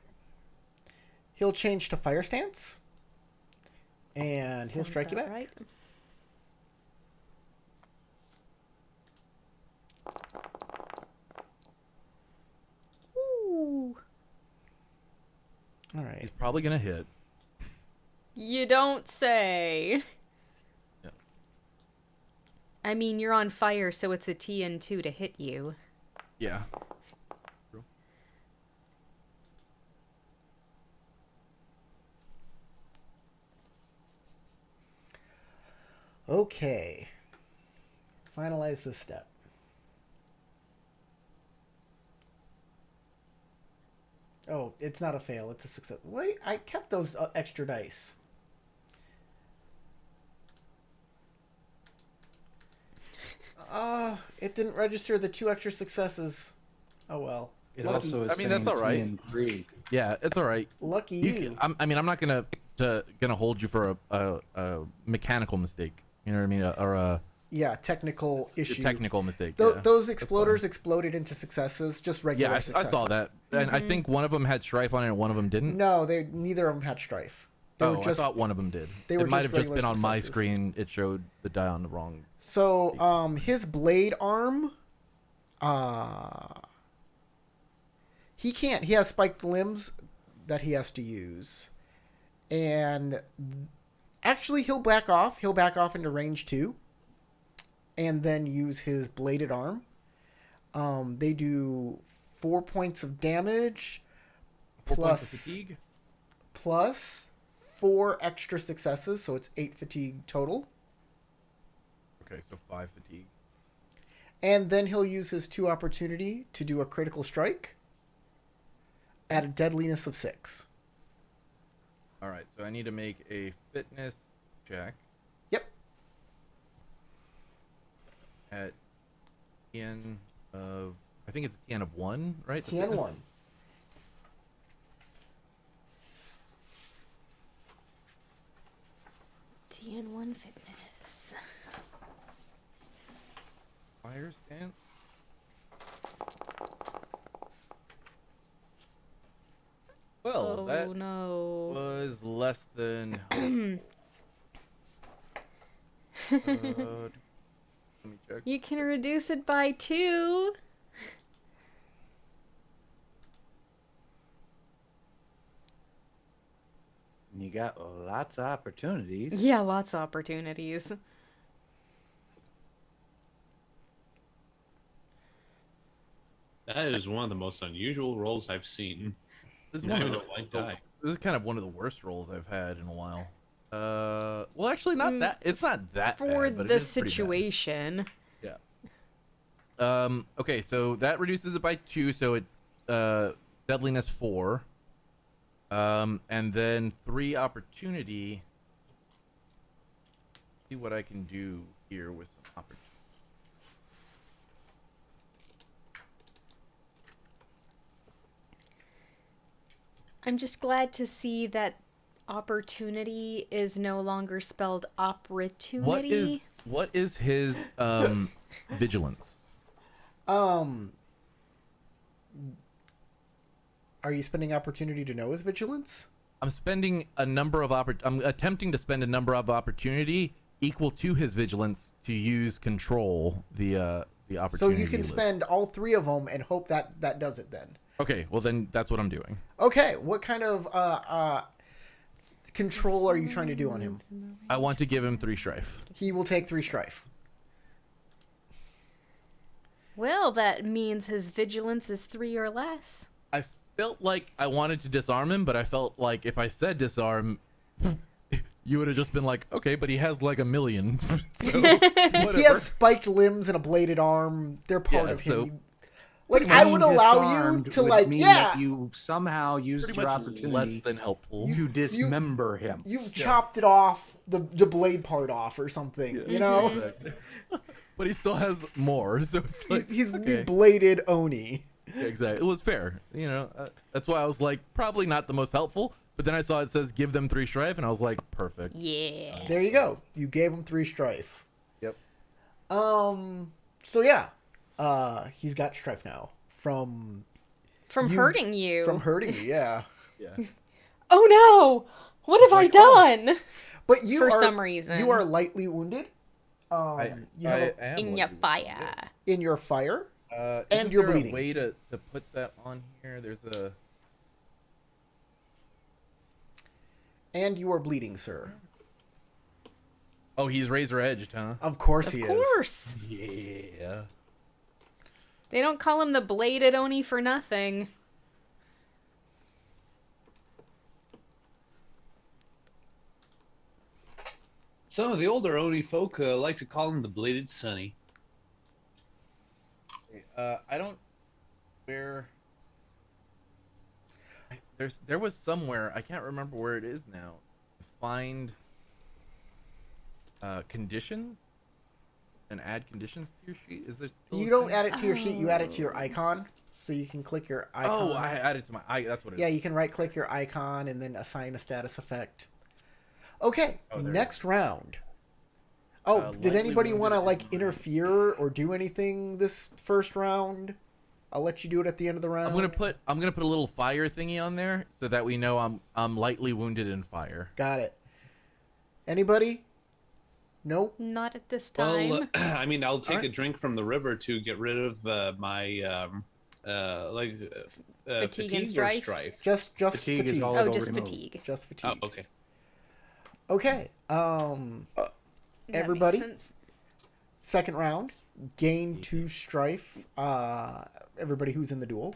[SPEAKER 1] He'll change to fire stance. And he'll
[SPEAKER 5] Sounds
[SPEAKER 1] strike you
[SPEAKER 5] about
[SPEAKER 1] back.
[SPEAKER 5] right. Ooh.
[SPEAKER 1] All right.
[SPEAKER 2] He's probably gonna hit.
[SPEAKER 5] You don't say.
[SPEAKER 2] Yeah.
[SPEAKER 5] I mean, you're on fire, so it's a TN2 to hit you.
[SPEAKER 2] Yeah.
[SPEAKER 1] Okay. Finalize this step. Oh, it's not a fail. It's a success. Wait, I kept those extra dice. It didn't register the 2 extra successes. Oh well.
[SPEAKER 4] It
[SPEAKER 1] Lucky.
[SPEAKER 4] also is
[SPEAKER 2] I mean, that's
[SPEAKER 4] saying
[SPEAKER 2] all right.
[SPEAKER 4] 2 and 3.
[SPEAKER 2] Yeah, it's all right.
[SPEAKER 1] Lucky
[SPEAKER 2] You
[SPEAKER 1] you.
[SPEAKER 2] can, I mean, I'm not gonna hold you for a mechanical mistake. You know what I mean? Or a
[SPEAKER 1] Yeah, technical issue.
[SPEAKER 2] technical mistake.
[SPEAKER 1] Th-
[SPEAKER 2] yeah.
[SPEAKER 1] Those exploders exploded into successes, just regular
[SPEAKER 2] Yeah, I
[SPEAKER 1] successes.
[SPEAKER 2] saw that, and I think one of them had strife on it, and one of them didn't.
[SPEAKER 1] No, neither of them had strife. were just,
[SPEAKER 2] I thought one of them did.
[SPEAKER 1] they were
[SPEAKER 2] It might
[SPEAKER 1] just
[SPEAKER 2] have just been
[SPEAKER 1] regular
[SPEAKER 2] on my
[SPEAKER 1] successes.
[SPEAKER 2] screen. It showed the die on the wrong.
[SPEAKER 1] So, his blade arm, he can't. He has spiked limbs that he has to use, and actually he'll back off. He'll back off into range 2, and then use his bladed arm. They do 4 points of damage,
[SPEAKER 2] 4 points of
[SPEAKER 1] plus
[SPEAKER 2] fatigue.
[SPEAKER 1] plus 4 extra successes, so it's 8 fatigue total.
[SPEAKER 2] Okay, so 5 fatigue.
[SPEAKER 1] And then he'll use his 2 opportunity to do a critical strike at a deadliness of 6.
[SPEAKER 2] All right, so I need to make a fitness check
[SPEAKER 1] Yep.
[SPEAKER 2] at TN of, I think it's TN of 1, right? The
[SPEAKER 1] TN
[SPEAKER 2] fitness?
[SPEAKER 1] 1.
[SPEAKER 5] TN1 fitness.
[SPEAKER 2] Fire stance. Well,
[SPEAKER 5] Oh
[SPEAKER 2] that
[SPEAKER 5] no.
[SPEAKER 2] was less than. Let me check.
[SPEAKER 5] You can reduce it by 2.
[SPEAKER 4] You got lots of opportunities.
[SPEAKER 5] Yeah, lots of opportunities.
[SPEAKER 3] That is one of the most unusual rolls I've seen.
[SPEAKER 2] This is
[SPEAKER 3] Not
[SPEAKER 2] one of
[SPEAKER 3] even a white die.
[SPEAKER 2] This is kind of one of the worst rolls I've had in a while. Well, actually, not that. It's not that
[SPEAKER 5] For
[SPEAKER 2] bad, but it
[SPEAKER 5] the
[SPEAKER 2] is pretty bad.
[SPEAKER 5] situation.
[SPEAKER 2] Yeah. Okay, so that reduces it by 2, so it deadliness 4. And then 3 opportunity. See what I can do here with some opportunity.
[SPEAKER 5] I'm just glad to see that opportunity is no longer spelled opportunity.
[SPEAKER 2] What is his vigilance?
[SPEAKER 1] Are you spending opportunity to know his vigilance?
[SPEAKER 2] I'm spending a number of I'm attempting to spend a number of opportunity equal to his vigilance to use control the opportunity.
[SPEAKER 1] So you can
[SPEAKER 2] list.
[SPEAKER 1] spend all 3 of them and hope that that does it then.
[SPEAKER 2] Okay, well then that's what I'm doing.
[SPEAKER 1] Okay, what kind of control are you trying to do on him?
[SPEAKER 2] I want to give him 3 strife.
[SPEAKER 1] He will take 3 strife.
[SPEAKER 5] Well, that means his vigilance is 3 or less.
[SPEAKER 2] I felt like I wanted to disarm him, but I felt like if I said disarm, you would have just been like, okay, but he has like a million. So, whatever.
[SPEAKER 1] He has spiked limbs and a bladed arm. They're part
[SPEAKER 2] Yeah,
[SPEAKER 1] of him.
[SPEAKER 2] so-
[SPEAKER 1] Like, I would allow you
[SPEAKER 4] Disarmed
[SPEAKER 1] to,
[SPEAKER 4] would
[SPEAKER 1] like,
[SPEAKER 4] mean
[SPEAKER 1] yeah,
[SPEAKER 4] that you somehow used
[SPEAKER 2] Pretty
[SPEAKER 4] your
[SPEAKER 2] much
[SPEAKER 4] opportunity
[SPEAKER 2] less than helpful.
[SPEAKER 4] to dismember him.
[SPEAKER 1] you've chopped it off, the blade part off or something, you know?
[SPEAKER 2] Exactly. But he still has more, so it's like,
[SPEAKER 1] He's
[SPEAKER 2] okay.
[SPEAKER 1] the bladed Oni.
[SPEAKER 2] Yeah, exactly. It was fair, you know. That's why I was like, probably not the most helpful. But then I saw it says give them 3 strife, and I was like, perfect.
[SPEAKER 5] Yeah.
[SPEAKER 1] There you go. You gave him 3 strife.
[SPEAKER 2] Yep.
[SPEAKER 1] So yeah, he's got strife now from
[SPEAKER 5] Hurting you.
[SPEAKER 1] From hurting you, yeah.
[SPEAKER 2] Yeah.
[SPEAKER 5] Oh no! What have I done?
[SPEAKER 1] But you
[SPEAKER 5] For
[SPEAKER 1] are,
[SPEAKER 5] some reason.
[SPEAKER 1] you are lightly wounded. You have
[SPEAKER 2] I am
[SPEAKER 5] In your
[SPEAKER 2] wondering.
[SPEAKER 5] fire.
[SPEAKER 1] in your fire.
[SPEAKER 2] And
[SPEAKER 1] And you're
[SPEAKER 2] there
[SPEAKER 1] bleeding.
[SPEAKER 2] A way to put that on here. There's a.
[SPEAKER 1] And you are bleeding, sir.
[SPEAKER 2] Oh, he's razor edged, huh?
[SPEAKER 1] Of course
[SPEAKER 5] Of
[SPEAKER 1] he is.
[SPEAKER 5] course.
[SPEAKER 2] Yeah.
[SPEAKER 5] They don't call him the bladed Oni for nothing.
[SPEAKER 3] Some of the older Oni folk like to call him the Bladed Sunny.
[SPEAKER 2] I don't. Where. There was somewhere, I can't remember where it is now. Find conditions and add conditions to your sheet. Is there still
[SPEAKER 1] You
[SPEAKER 2] a
[SPEAKER 1] don't
[SPEAKER 2] thing?
[SPEAKER 1] add it to your sheet, you add it to your icon. So you can click your icon.
[SPEAKER 2] Oh, I added to my that's what it is.
[SPEAKER 1] Yeah, you can right click your icon and then assign a status effect. Okay,
[SPEAKER 2] Oh, there it
[SPEAKER 1] next round. Oh, did
[SPEAKER 2] lightly
[SPEAKER 1] anybody want to
[SPEAKER 2] wounded
[SPEAKER 1] like
[SPEAKER 2] and
[SPEAKER 1] interfere or do anything this first round? I'll let you do it at the end of the round.
[SPEAKER 2] I'm gonna put a little fire thingy on there so that we know I'm lightly wounded in fire.
[SPEAKER 1] Got it. Anybody? Nope.
[SPEAKER 5] Not at this time.
[SPEAKER 3] Well, I mean, I'll take a drink from the river to get rid of my
[SPEAKER 5] Fatigue and strife?
[SPEAKER 1] Just
[SPEAKER 4] Fatigue is
[SPEAKER 1] fatigue.
[SPEAKER 4] all
[SPEAKER 5] Oh,
[SPEAKER 4] it'll
[SPEAKER 5] just
[SPEAKER 4] remove.
[SPEAKER 5] fatigue.
[SPEAKER 1] Just fatigue.
[SPEAKER 3] Oh, okay.
[SPEAKER 1] Okay.
[SPEAKER 5] That
[SPEAKER 1] Everybody?
[SPEAKER 5] makes sense.
[SPEAKER 1] Second round. Gain 2 strife. Everybody who's in the duel.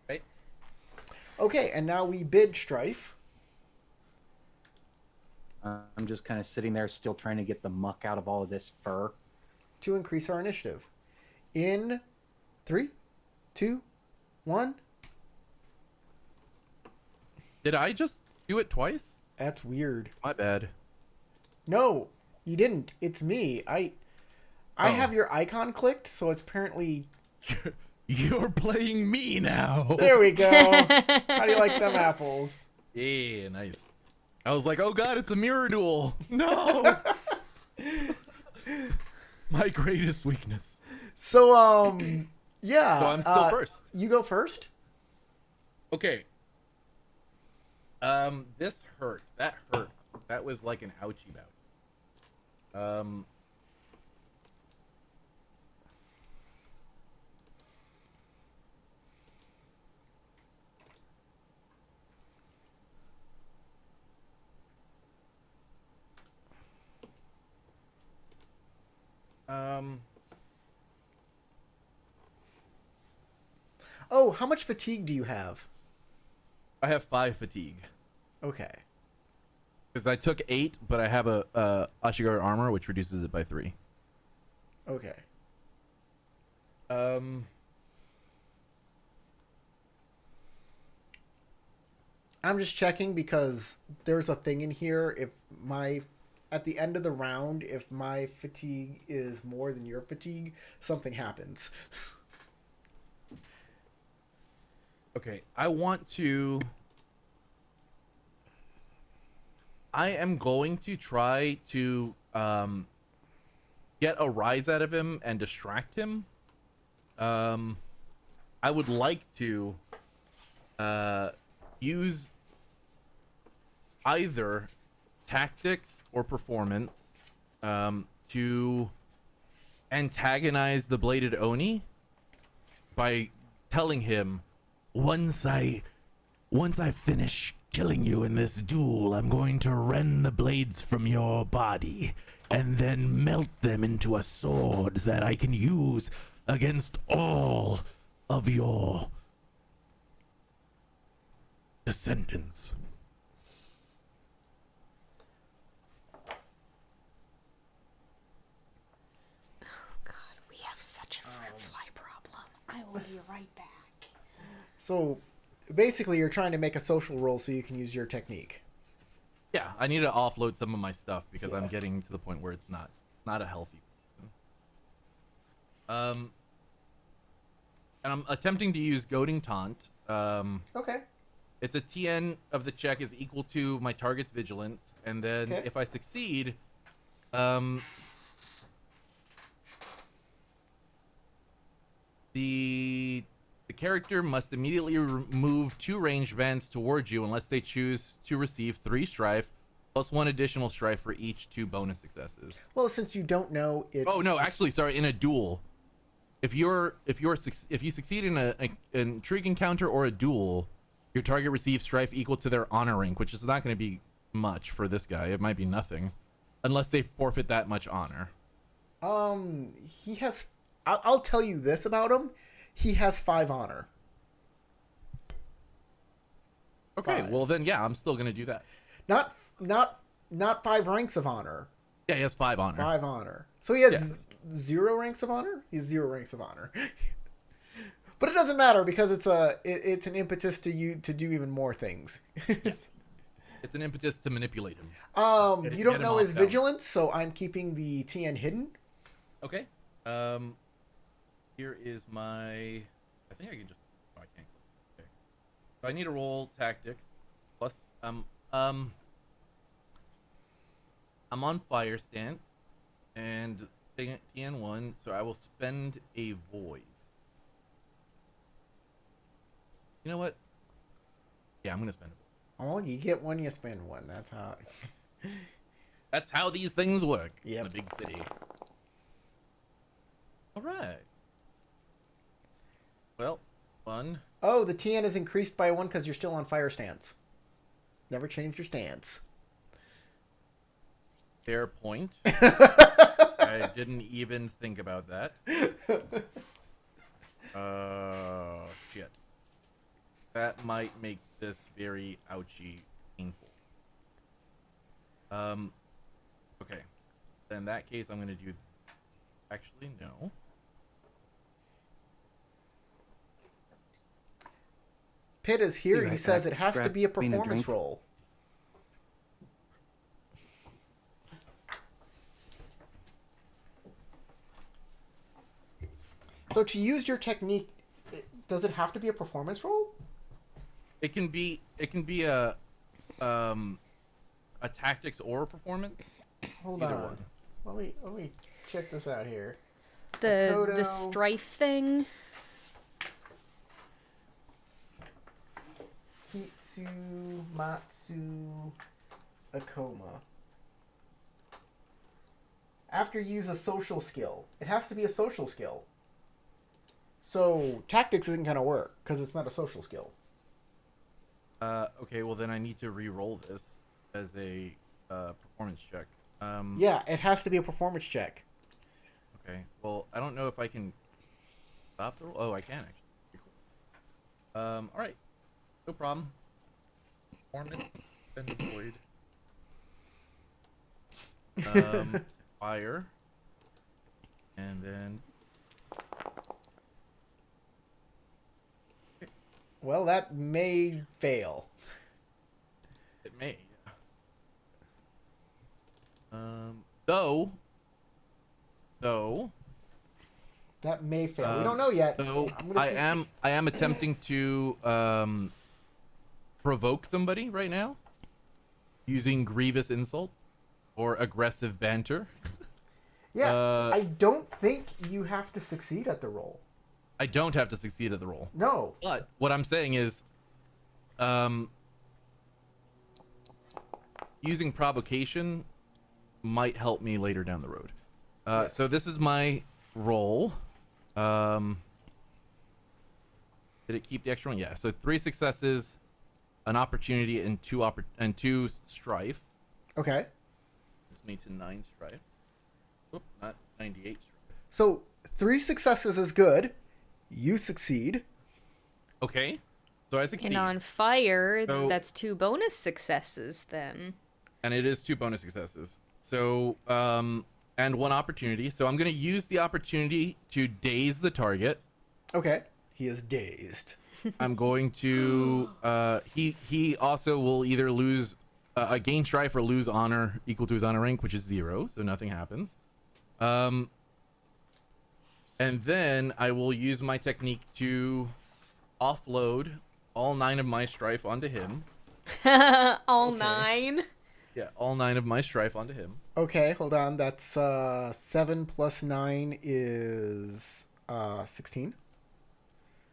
[SPEAKER 2] Right.
[SPEAKER 1] Okay, and now we bid strife.
[SPEAKER 4] I'm just kind of sitting there still trying to get the muck out of all of this fur.
[SPEAKER 1] To increase our initiative. In 3, 2, 1.
[SPEAKER 2] Did I just do it twice?
[SPEAKER 1] That's weird.
[SPEAKER 2] My bad.
[SPEAKER 1] No, you didn't. It's me. I
[SPEAKER 2] Oh.
[SPEAKER 1] have your icon clicked, so it's apparently...
[SPEAKER 2] You're playing me now.
[SPEAKER 1] There we go. How do you like them apples?
[SPEAKER 2] Yeah, nice. I was like, oh god, it's a mirror duel. No. My greatest weakness.
[SPEAKER 1] So, yeah.
[SPEAKER 2] So I'm still first.
[SPEAKER 1] You go first?
[SPEAKER 2] Okay. This hurt. That hurt. That was like an ouchie bout.
[SPEAKER 1] Oh, how much fatigue do you have?
[SPEAKER 2] I have 5 fatigue.
[SPEAKER 1] Okay.
[SPEAKER 2] Because I took 8, but I have a Ashigaru armor, which reduces it by 3.
[SPEAKER 1] Okay. I'm just checking because there's a thing in here. At the end of the round, if my fatigue is more than your fatigue, something happens.
[SPEAKER 2] Okay, I am going to try to get a rise out of him and distract him. I would like to use either tactics or performance to antagonize the Bladed Oni by telling him, once I finish killing you in this duel, I'm going to rend the blades from your body and then melt them into a sword that I can use against all of your descendants.
[SPEAKER 5] God, we have such a fruit fly problem. I will be right back.
[SPEAKER 1] So, basically, you're trying to make a social roll so you can use your technique.
[SPEAKER 2] Yeah, I need to offload some of my stuff because I'm getting to the point where it's not a healthy. And I'm attempting to use Goading Taunt.
[SPEAKER 1] Okay.
[SPEAKER 2] It's a TN of the check is equal to my target's vigilance, and then
[SPEAKER 1] Okay.
[SPEAKER 2] if I succeed, the character must immediately move 2 ranged bands towards you unless they choose to receive 3 strife plus 1 additional strife for each 2 bonus successes.
[SPEAKER 1] Well, since you don't know, it's...
[SPEAKER 2] Oh no, actually, sorry. In a duel, if you succeed in an intrigue encounter or a duel, your target receives strife equal to their honor rank, which is not going to be much for this guy. It might be nothing, unless they forfeit that much honor.
[SPEAKER 1] He has... I'll tell you this about him. He has 5 honor.
[SPEAKER 2] Okay,
[SPEAKER 1] 5.
[SPEAKER 2] well then, yeah, I'm still going to do that.
[SPEAKER 1] Not 5 ranks of honor.
[SPEAKER 2] Yeah, he has 5 honor.
[SPEAKER 1] 5 honor. So he has 0 ranks of honor? He's 0 ranks of honor. But it doesn't matter because it's an impetus to do even more things.
[SPEAKER 2] It's an impetus to manipulate him.
[SPEAKER 1] You don't know his
[SPEAKER 2] off balance.
[SPEAKER 1] vigilance, so I'm keeping the TN hidden.
[SPEAKER 2] Okay. Here is my... I think I can just... Oh, I can't. Okay. So I need to roll tactics. Plus, I'm on fire stance, and TN1, so I will spend a void. You know what? Yeah, I'm gonna spend it.
[SPEAKER 1] Oh, you get one, you spend one. That's how.
[SPEAKER 2] That's how these things work
[SPEAKER 1] Yep.
[SPEAKER 2] in a big city. All right. Well, fun.
[SPEAKER 1] Oh, the TN is increased by 1 because you're still on fire stance. Never changed your stance.
[SPEAKER 2] Fair point. I didn't even think about that. Shit. That might make this very ouchy painful. Okay. Then in that case, I'm gonna do. Actually, no.
[SPEAKER 1] Pitt is here.
[SPEAKER 4] Be
[SPEAKER 1] He
[SPEAKER 4] right
[SPEAKER 1] says
[SPEAKER 4] back.
[SPEAKER 1] it has to
[SPEAKER 4] Grab
[SPEAKER 1] be a
[SPEAKER 4] me a
[SPEAKER 1] performance
[SPEAKER 4] drink.
[SPEAKER 1] roll. So to use your technique, does it have to be a performance roll?
[SPEAKER 2] It can be a tactics or a performance.
[SPEAKER 1] Hold
[SPEAKER 2] Either
[SPEAKER 1] on.
[SPEAKER 2] one.
[SPEAKER 1] Let me check this out here.
[SPEAKER 5] The
[SPEAKER 1] Makoto.
[SPEAKER 5] strife thing.
[SPEAKER 1] Kitsu Matsu Akoma. After you use a social skill. It has to be a social skill. So tactics isn't going to work because it's not a social skill.
[SPEAKER 2] Okay, well then I need to re-roll this as a performance check.
[SPEAKER 1] Yeah, it has to be a performance check.
[SPEAKER 2] Okay. Well, I don't know if I can stop the roll. Oh, I can actually. Pretty cool. All right. No problem. Performance and void. Fire. And then.
[SPEAKER 1] Well, that may fail.
[SPEAKER 2] It may. Though.
[SPEAKER 1] That may fail. We don't know yet.
[SPEAKER 2] So
[SPEAKER 1] I'm gonna see.
[SPEAKER 2] I am attempting to provoke somebody right now using grievous insults or aggressive banter.
[SPEAKER 1] Yeah, I don't think you have to succeed at the roll.
[SPEAKER 2] I don't have to succeed at the roll.
[SPEAKER 1] No.
[SPEAKER 2] But what I'm saying is, using provocation might help me later down the road.
[SPEAKER 1] Yes.
[SPEAKER 2] So this is my roll. Did it keep the extra one? Yeah. So 3 successes, an opportunity, and two strife.
[SPEAKER 1] Okay.
[SPEAKER 2] Which me to 9 strife. Oop, not 98 strife.
[SPEAKER 1] So 3 successes is good. You succeed.
[SPEAKER 2] Okay. So I succeed.
[SPEAKER 5] And on fire,
[SPEAKER 2] So-
[SPEAKER 5] that's 2 bonus successes then.
[SPEAKER 2] And it is 2 bonus successes. So, and 1 opportunity. So I'm going to use the opportunity to daze the target.
[SPEAKER 1] Okay. He is dazed.
[SPEAKER 2] I'm going to, he also will either lose, gain strife or lose honor equal to his honor rank, which is 0. So nothing happens. And then I will use my technique to offload all 9 of my strife onto him.
[SPEAKER 5] All
[SPEAKER 1] Okay.
[SPEAKER 5] 9.
[SPEAKER 2] Yeah, all 9 of my strife onto him.
[SPEAKER 1] Okay, hold on. That's 7 plus 9 is 16.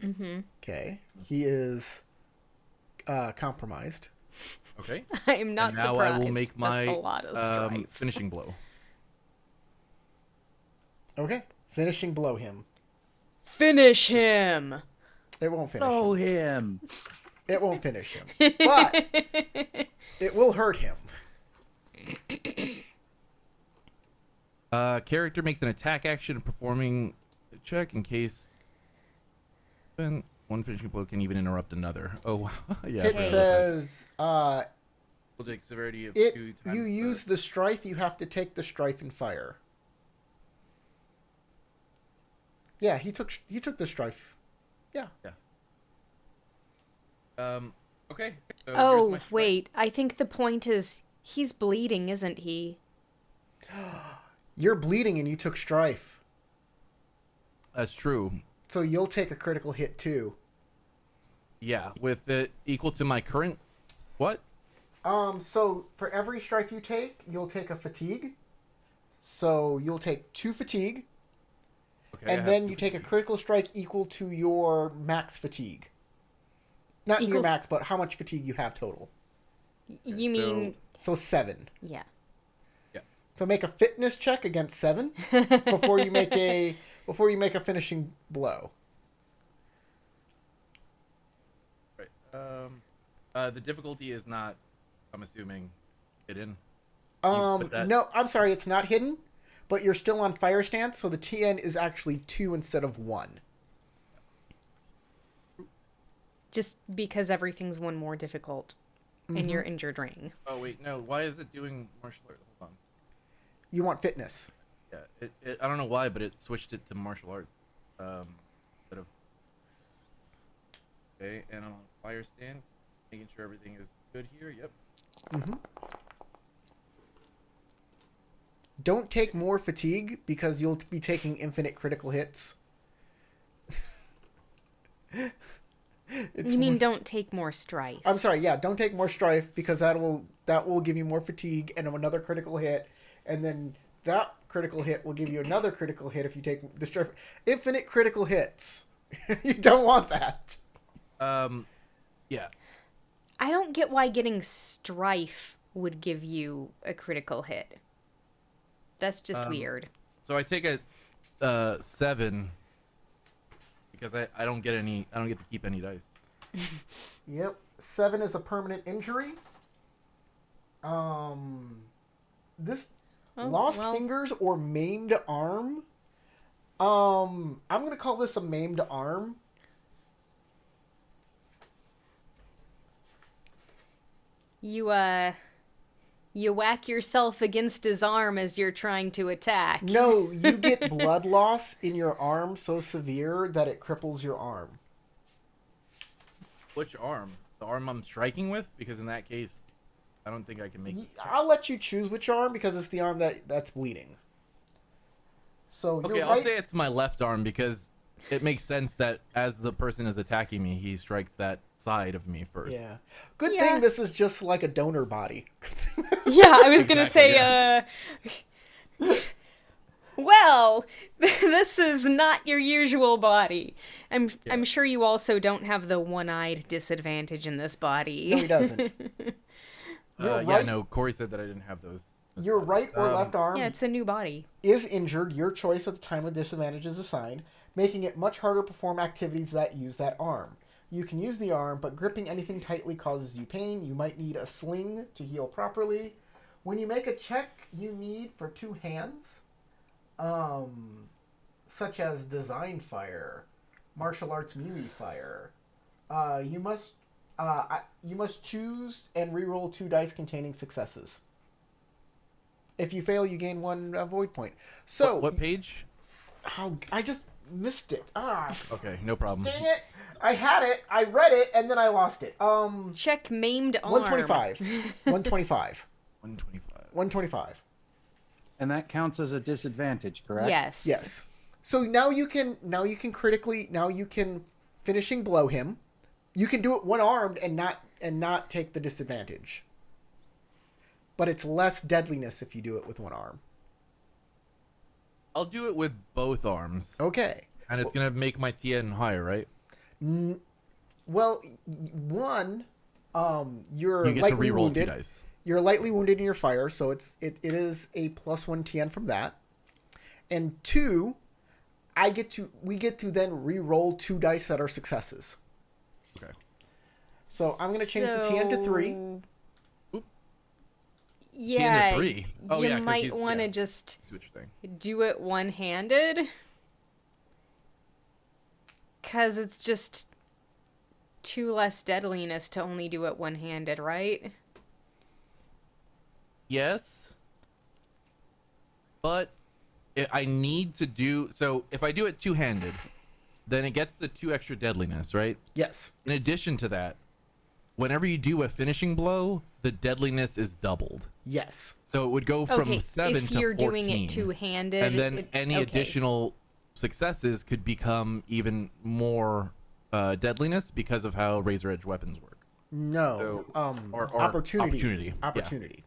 [SPEAKER 5] Mm-hmm.
[SPEAKER 1] Okay. He is compromised.
[SPEAKER 2] Okay.
[SPEAKER 5] I'm not
[SPEAKER 2] And now
[SPEAKER 5] surprised.
[SPEAKER 2] I will make my
[SPEAKER 5] That's a lot of strife.
[SPEAKER 2] finishing blow.
[SPEAKER 1] Okay. Finishing blow him.
[SPEAKER 5] Finish him.
[SPEAKER 1] It won't finish
[SPEAKER 4] Oh,
[SPEAKER 1] him.
[SPEAKER 4] him.
[SPEAKER 1] It won't finish him. But it will hurt him.
[SPEAKER 2] Character makes an attack action performing a check in case one finishing blow can even interrupt another. Oh, wow. Yeah.
[SPEAKER 1] It
[SPEAKER 2] okay.
[SPEAKER 1] says
[SPEAKER 2] Will take severity of
[SPEAKER 1] it
[SPEAKER 2] 2 times
[SPEAKER 1] you use the strife, you have to take the strife and fire. Yeah, he took the strife. Yeah.
[SPEAKER 2] Okay. So here's
[SPEAKER 5] Oh,
[SPEAKER 2] my strike.
[SPEAKER 5] wait. I think the point is he's bleeding, isn't he?
[SPEAKER 1] You're bleeding and you took strife.
[SPEAKER 2] That's true.
[SPEAKER 1] So you'll take a critical hit too.
[SPEAKER 2] Yeah, with it equal to my current what?
[SPEAKER 1] So for every strife you take, you'll take a fatigue. So you'll take 2 fatigue,
[SPEAKER 2] Okay, I
[SPEAKER 1] and
[SPEAKER 2] have
[SPEAKER 1] then
[SPEAKER 2] two
[SPEAKER 1] you take a
[SPEAKER 2] fatigue.
[SPEAKER 1] critical strike equal to your max fatigue. Not your
[SPEAKER 5] Equal-
[SPEAKER 1] max, but how much fatigue you have total.
[SPEAKER 5] You mean
[SPEAKER 1] So 7.
[SPEAKER 5] yeah.
[SPEAKER 1] So make a fitness check against 7 before you make a finishing blow.
[SPEAKER 2] Right. The difficulty is not, I'm assuming, hidden. put that-
[SPEAKER 1] No, I'm sorry, it's not hidden, but you're still on fire stance, so the TN is actually 2 instead of 1.
[SPEAKER 5] Just because everything's one more difficult in your injured ring.
[SPEAKER 2] Oh wait, no. Why is it doing martial arts? Hold on.
[SPEAKER 1] You want fitness.
[SPEAKER 2] Yeah, I don't know why, but it switched it to martial arts. Instead of. Okay, and I'm on fire stance, making sure everything is good here. Yep.
[SPEAKER 1] Don't take more fatigue because you'll be taking infinite critical hits.
[SPEAKER 5] You mean don't take more strife?
[SPEAKER 1] I'm sorry, yeah, don't take more strife because that will give you more fatigue and another critical hit, and then that critical hit will give you another critical hit if you take the strife. Infinite critical hits. You don't want that.
[SPEAKER 2] Yeah.
[SPEAKER 5] I don't get why getting strife would give you a critical hit. That's just weird.
[SPEAKER 2] So I take a 7 because I don't get to keep any dice.
[SPEAKER 1] Yep. 7 is a permanent injury. This lost fingers or maimed arm. I'm gonna call this a maimed arm.
[SPEAKER 5] You whack yourself against his arm as you're trying to attack.
[SPEAKER 1] No, you get blood loss in your arm so severe that it cripples your arm.
[SPEAKER 2] Which arm? The arm I'm striking with? Because in that case, I don't think I can make.
[SPEAKER 1] I'll let you choose which arm because it's the arm that's bleeding. So
[SPEAKER 2] Okay,
[SPEAKER 1] you're
[SPEAKER 2] I'll
[SPEAKER 1] right.
[SPEAKER 2] say it's my left arm because it makes sense that as the person is attacking me, he strikes that side of me first.
[SPEAKER 1] Yeah. Good
[SPEAKER 5] Yeah.
[SPEAKER 1] thing this is just like a donor body.
[SPEAKER 5] Yeah, I was gonna
[SPEAKER 2] Exactly,
[SPEAKER 5] say, well, this is not your usual body. I'm sure you also don't have the one-eyed disadvantage in this body.
[SPEAKER 1] No, he doesn't. You're
[SPEAKER 2] Yeah,
[SPEAKER 1] right.
[SPEAKER 2] no, Corey said that I didn't have those.
[SPEAKER 1] Your right or left arm
[SPEAKER 5] Yeah, it's a new body.
[SPEAKER 1] is injured, your choice at the time of disadvantage is assigned, making it much harder to perform activities that use that arm. You can use the arm, but gripping anything tightly causes you pain. You might need a sling to heal properly. When you make a check you need for 2 hands, such as design fire, martial arts melee fire, you must choose and reroll 2 dice containing successes. If you fail, you gain 1 void point. So
[SPEAKER 2] What page?
[SPEAKER 1] Oh, I just missed it. Ah,
[SPEAKER 2] Okay, no problem.
[SPEAKER 1] dang it! I had it, I read it, and then I lost it.
[SPEAKER 5] Check maimed arm.
[SPEAKER 1] 125. 125.
[SPEAKER 2] 125.
[SPEAKER 1] 125.
[SPEAKER 4] And that counts as a disadvantage, correct?
[SPEAKER 5] Yes.
[SPEAKER 1] Yes. So now you can finishing blow him. You can do it one-armed and not take the disadvantage. But it's less deadliness if you do it with one arm.
[SPEAKER 2] I'll do it with both arms.
[SPEAKER 1] Okay.
[SPEAKER 2] And it's going to make my TN higher, right?
[SPEAKER 1] Well, one, you're
[SPEAKER 2] You get to
[SPEAKER 1] lightly
[SPEAKER 2] reroll 2
[SPEAKER 1] wounded.
[SPEAKER 2] dice.
[SPEAKER 1] You're lightly wounded in your fire, so it is a +1 TN from that. And 2, we get to then re-roll 2 dice that are successes.
[SPEAKER 2] Okay.
[SPEAKER 1] So I'm gonna change the TN to 3.
[SPEAKER 5] Yeah.
[SPEAKER 2] 3. Oh,
[SPEAKER 5] you
[SPEAKER 2] yeah, 'cause
[SPEAKER 5] might
[SPEAKER 2] he's-
[SPEAKER 5] want to
[SPEAKER 2] yeah.
[SPEAKER 5] just
[SPEAKER 2] See what you're saying.
[SPEAKER 5] do it one-handed. Because it's just 2 less deadliness to only do it one-handed, right?
[SPEAKER 2] Yes. But I need to do... So if I do it two-handed, then it gets the 2 extra deadliness, right?
[SPEAKER 1] Yes.
[SPEAKER 2] In addition to that, whenever you do a finishing blow, the deadliness is doubled.
[SPEAKER 1] Yes.
[SPEAKER 2] So it would go from
[SPEAKER 5] Okay,
[SPEAKER 2] 7
[SPEAKER 5] if
[SPEAKER 2] to
[SPEAKER 5] you're
[SPEAKER 2] 14.
[SPEAKER 5] doing it two-handed...
[SPEAKER 2] And then any
[SPEAKER 5] okay.
[SPEAKER 2] additional successes could become even more deadliness because of how razor edge weapons work.
[SPEAKER 1] No.
[SPEAKER 2] Or
[SPEAKER 1] opportunity.
[SPEAKER 2] opportunity, yeah.
[SPEAKER 1] Opportunity.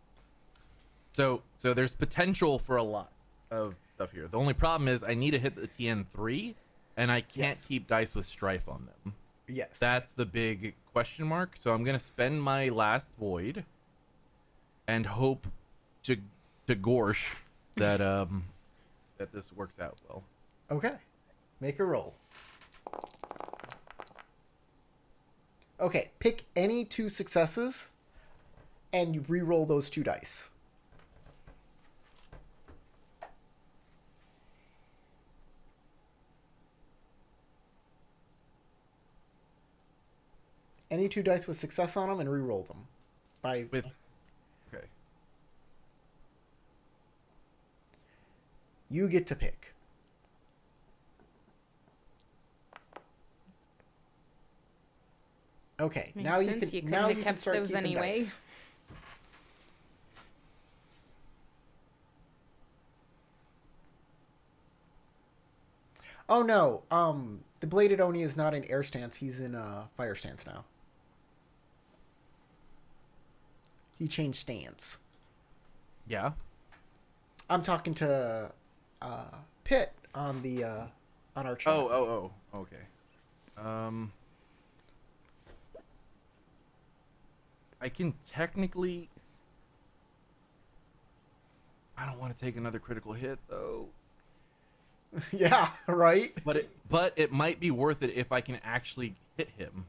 [SPEAKER 2] So there's potential for a lot. of stuff here. The only problem is I need to hit the TN3, and I can't keep dice with strife on them.
[SPEAKER 1] Yes.
[SPEAKER 2] That's the big question mark. So I'm gonna spend my last void, and hope to gorsh that that this works out well.
[SPEAKER 1] Okay. Make a roll. Okay, pick any 2 successes, and you re-roll those 2 dice. Any 2 dice with success on them, and re-roll them.
[SPEAKER 2] Okay.
[SPEAKER 1] You get to pick. Okay,
[SPEAKER 5] Makes
[SPEAKER 1] now
[SPEAKER 5] sense.
[SPEAKER 1] you
[SPEAKER 5] You
[SPEAKER 1] can
[SPEAKER 5] couldn't have kept
[SPEAKER 1] start
[SPEAKER 5] those
[SPEAKER 1] keeping
[SPEAKER 5] anyway.
[SPEAKER 1] dice. Oh no, the bladed Oni is not in air stance. He's in fire stance now. He changed stance.
[SPEAKER 2] Yeah.
[SPEAKER 1] I'm talking to Pitt on the on our channel.
[SPEAKER 2] Oh. Okay. I can technically. I don't want to take another critical hit though.
[SPEAKER 1] Yeah, right.
[SPEAKER 2] But it might be worth it if I can actually hit him.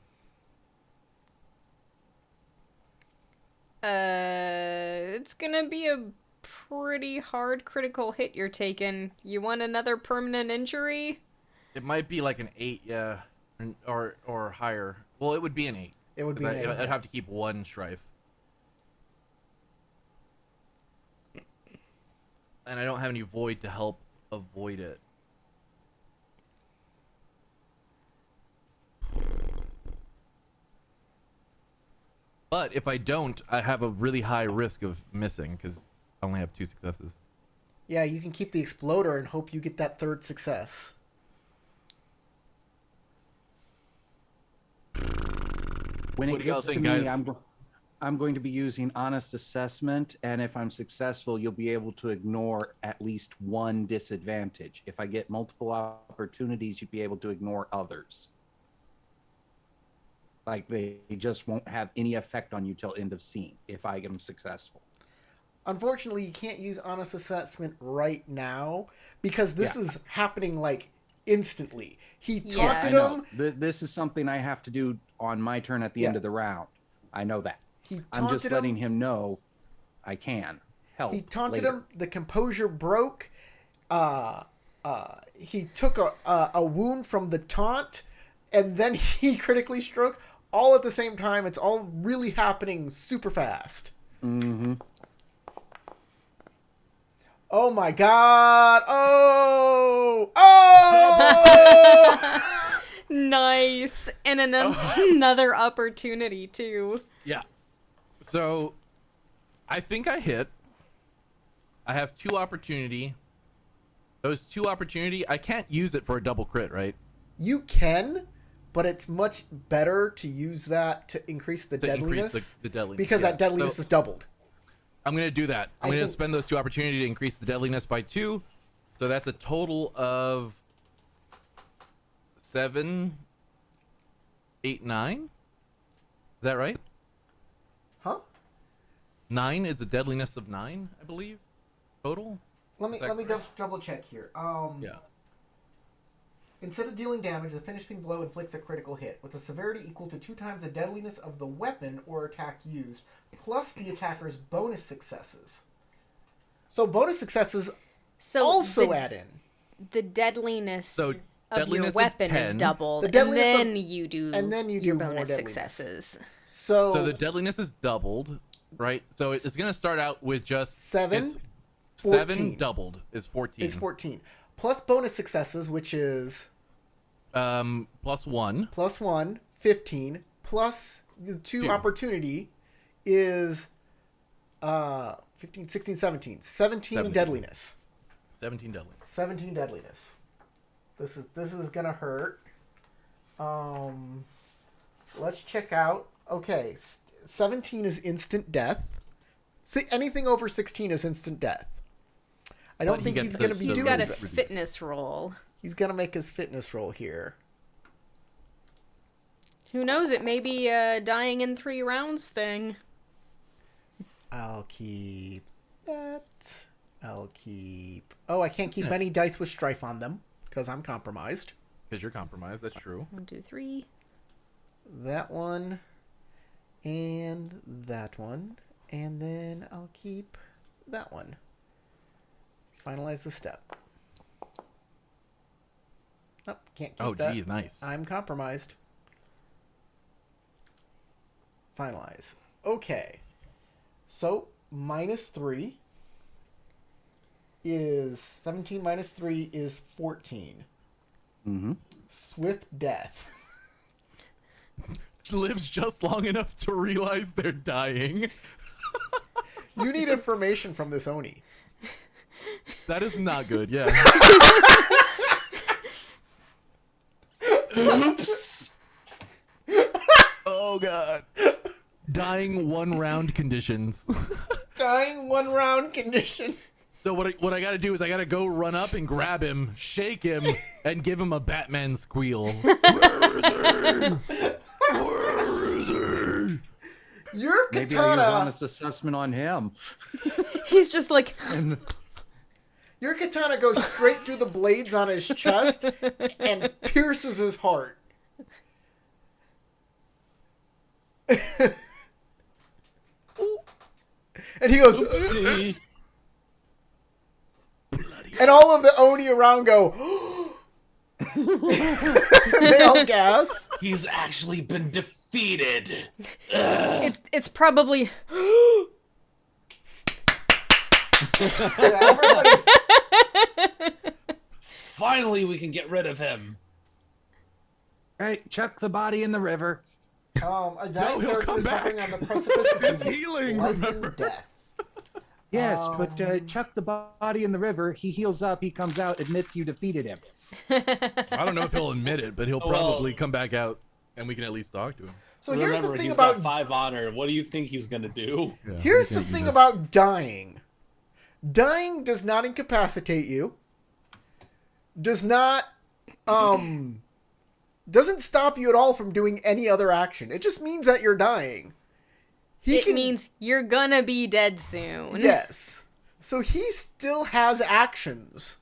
[SPEAKER 5] It's gonna be a pretty hard critical hit you're taking. You want another permanent injury?
[SPEAKER 2] It might be like an 8, yeah, or higher. Well, it would be an 8.
[SPEAKER 1] It would be an 8.
[SPEAKER 2] I'd have to keep 1 strife. And I don't have any void to help avoid it. But if I don't, I have a really high risk of missing because I only have 2 successes.
[SPEAKER 1] Yeah, you can keep the exploder and hope you get that 3rd success.
[SPEAKER 4] When
[SPEAKER 2] What
[SPEAKER 4] it
[SPEAKER 2] do y'all
[SPEAKER 4] gets to
[SPEAKER 2] think,
[SPEAKER 4] me,
[SPEAKER 2] guys?
[SPEAKER 4] I'm going to be using honest assessment, and if I'm successful, you'll be able to ignore at least 1 disadvantage. If I get multiple opportunities, you'd be able to ignore others. Like they just won't have any effect on you till end of scene if I am successful.
[SPEAKER 1] Unfortunately, you can't use honest assessment right now because this is happening like instantly. He taunted him.
[SPEAKER 4] This is something I have to do on my turn at the end of the round. I know that.
[SPEAKER 1] I'm
[SPEAKER 4] just letting him know I can help.
[SPEAKER 1] He taunted
[SPEAKER 4] later.
[SPEAKER 1] him. The composure broke. He took a wound from the taunt, and then he critically struck. All at the same time. It's all really happening super fast.
[SPEAKER 4] Mm-hmm.
[SPEAKER 1] Oh my god! Oh!
[SPEAKER 5] Nice, and another opportunity too.
[SPEAKER 2] Yeah. So, I think I hit. I have 2 opportunity. Those 2 opportunity, I can't use it for a double crit, right?
[SPEAKER 1] You can, but it's much better to use that to increase the deadliness.
[SPEAKER 2] Increase the deadliness.
[SPEAKER 1] Because that deadliness is doubled.
[SPEAKER 2] I'm going to do that. I'm going to spend those 2 opportunity to increase the deadliness by 2. So that's a total of 7, 8, 9. Is that right?
[SPEAKER 1] Huh?
[SPEAKER 2] 9 is a deadliness of 9, I believe. Total?
[SPEAKER 1] Let me double check here.
[SPEAKER 2] Yeah.
[SPEAKER 1] Instead of dealing damage, the finishing blow inflicts a critical hit, with a severity equal to 2 times the deadliness of the weapon or attack used, plus the attacker's bonus successes. So bonus successes also add in.
[SPEAKER 5] The deadliness of
[SPEAKER 2] deadliness
[SPEAKER 5] your weapon
[SPEAKER 2] of 10.
[SPEAKER 5] is doubled,
[SPEAKER 1] The deadliness
[SPEAKER 5] and then you do your
[SPEAKER 1] more
[SPEAKER 5] bonus
[SPEAKER 1] deadliness.
[SPEAKER 5] successes.
[SPEAKER 1] So
[SPEAKER 2] the deadliness is doubled, right? So it's going to start out with just
[SPEAKER 1] 7,
[SPEAKER 2] 7 doubled is 14.
[SPEAKER 1] Is 14. Plus bonus successes, which is
[SPEAKER 2] plus 1.
[SPEAKER 1] Plus 1, 15. Plus the 2 opportunity is 15, 16, 17. 17 deadliness.
[SPEAKER 2] 17 deadliness.
[SPEAKER 1] 17 deadliness. This is gonna hurt. Let's check out. Okay, 17 is instant death. See, anything over 16 is instant death. I don't think he's going to be doing
[SPEAKER 5] He's got a
[SPEAKER 1] that.
[SPEAKER 5] fitness roll.
[SPEAKER 1] He's going to make his fitness roll here.
[SPEAKER 5] Who knows? It may be a dying in 3 rounds thing.
[SPEAKER 1] I'll keep that. I'll keep... Oh, I can't keep any dice with strife on them because I'm compromised.
[SPEAKER 2] Because you're compromised, that's true.
[SPEAKER 5] 1, 2, 3.
[SPEAKER 1] That one. And that one. And then I'll keep that one. Finalize the step. Oh, can't keep that.
[SPEAKER 2] Oh, geez, nice.
[SPEAKER 1] I'm compromised. Finalize. Okay. So, -3 is... 17 minus 3 is 14.
[SPEAKER 4] Mm-hmm.
[SPEAKER 1] Swift death.
[SPEAKER 2] Lives just long enough to realize they're dying.
[SPEAKER 1] You need information from this Oni.
[SPEAKER 2] That is not good, yeah.
[SPEAKER 3] Oops.
[SPEAKER 2] Oh, God. Dying 1 round conditions.
[SPEAKER 1] Dying 1 round condition.
[SPEAKER 2] So what I gotta do is I gotta go run up and grab him, shake him, and give him a Batman squeal. Where is he? Where is he?
[SPEAKER 1] Your
[SPEAKER 4] Maybe I use
[SPEAKER 1] katana...
[SPEAKER 4] honest assessment on him.
[SPEAKER 5] He's just like,
[SPEAKER 1] Your katana goes straight through the blades on his chest and pierces his heart. And he goes...
[SPEAKER 3] Oopsie.
[SPEAKER 1] And all of the Oni around go... They all gasp.
[SPEAKER 3] He's actually been defeated.
[SPEAKER 5] it's probably.
[SPEAKER 1] Yeah, everybody...
[SPEAKER 3] Finally, we can get rid of him.
[SPEAKER 4] Right, chuck the body in the river.
[SPEAKER 1] A dying
[SPEAKER 2] he'll
[SPEAKER 1] character
[SPEAKER 2] come
[SPEAKER 1] is hovering
[SPEAKER 2] back.
[SPEAKER 1] on the precipice
[SPEAKER 2] It's
[SPEAKER 1] between
[SPEAKER 2] healing,
[SPEAKER 1] life
[SPEAKER 2] remember?
[SPEAKER 1] and death.
[SPEAKER 4] Yes, but chuck the body in the river. He heals up. He comes out, admits you defeated him.
[SPEAKER 2] I don't know if he'll admit it, but he'll probably come back out, and we can at least talk to him.
[SPEAKER 1] So here's
[SPEAKER 3] Remember,
[SPEAKER 1] the thing
[SPEAKER 3] he's
[SPEAKER 1] about...
[SPEAKER 3] got 5 honor. What do you think he's gonna do?
[SPEAKER 2] Yeah,
[SPEAKER 1] Here's
[SPEAKER 2] we
[SPEAKER 1] the
[SPEAKER 2] can't
[SPEAKER 1] thing
[SPEAKER 2] use
[SPEAKER 1] about dying. Dying does not incapacitate you. Does not, doesn't stop you at all from doing any other action. It just means that you're dying.
[SPEAKER 5] It means you're gonna be dead soon.
[SPEAKER 1] Yes. So he still has actions.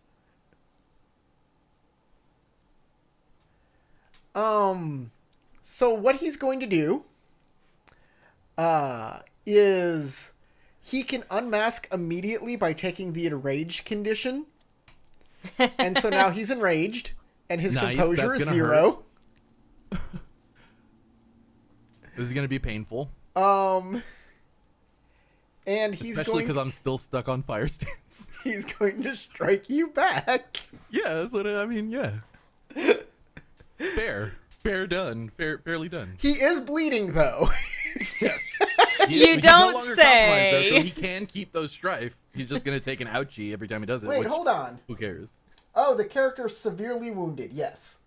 [SPEAKER 1] So what he's going to do, is he can unmask immediately by taking the enraged condition. And so now he's enraged, and his
[SPEAKER 2] Nice,
[SPEAKER 1] composure
[SPEAKER 2] that's
[SPEAKER 1] is
[SPEAKER 2] gonna
[SPEAKER 1] 0.
[SPEAKER 2] This is gonna be painful,
[SPEAKER 1] And he's
[SPEAKER 2] especially
[SPEAKER 1] going
[SPEAKER 2] because I'm still stuck on fire stance.
[SPEAKER 1] he's going to strike you back.
[SPEAKER 2] Yeah, that's what I mean. Yeah, fair done, fairly done.
[SPEAKER 1] He is bleeding though.
[SPEAKER 2] Yes.
[SPEAKER 5] You
[SPEAKER 2] He's
[SPEAKER 5] don't
[SPEAKER 2] no longer
[SPEAKER 5] say.
[SPEAKER 2] compromised, though, so he can keep those strife. He's just gonna take an ouchie every time he does it.
[SPEAKER 1] Wait,
[SPEAKER 2] which,
[SPEAKER 1] hold on.
[SPEAKER 2] Who cares?
[SPEAKER 1] Oh, the character is severely wounded. Yes.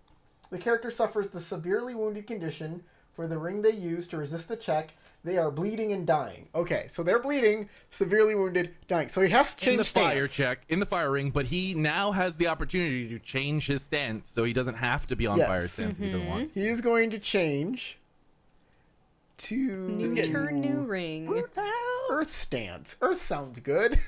[SPEAKER 1] The character suffers the severely wounded condition for the ring they use to resist the check. They are bleeding and dying. Okay, so they're bleeding, severely wounded, dying. So he has to change
[SPEAKER 2] In the fire
[SPEAKER 1] stance.
[SPEAKER 2] check, in the fire ring, but he now has the opportunity to change his stance, so he doesn't have to be on
[SPEAKER 1] Yes.
[SPEAKER 2] fire stance if he doesn't want.
[SPEAKER 1] He is going to change to
[SPEAKER 5] New turn, new ring.
[SPEAKER 1] Earth stance. Earth sounds good.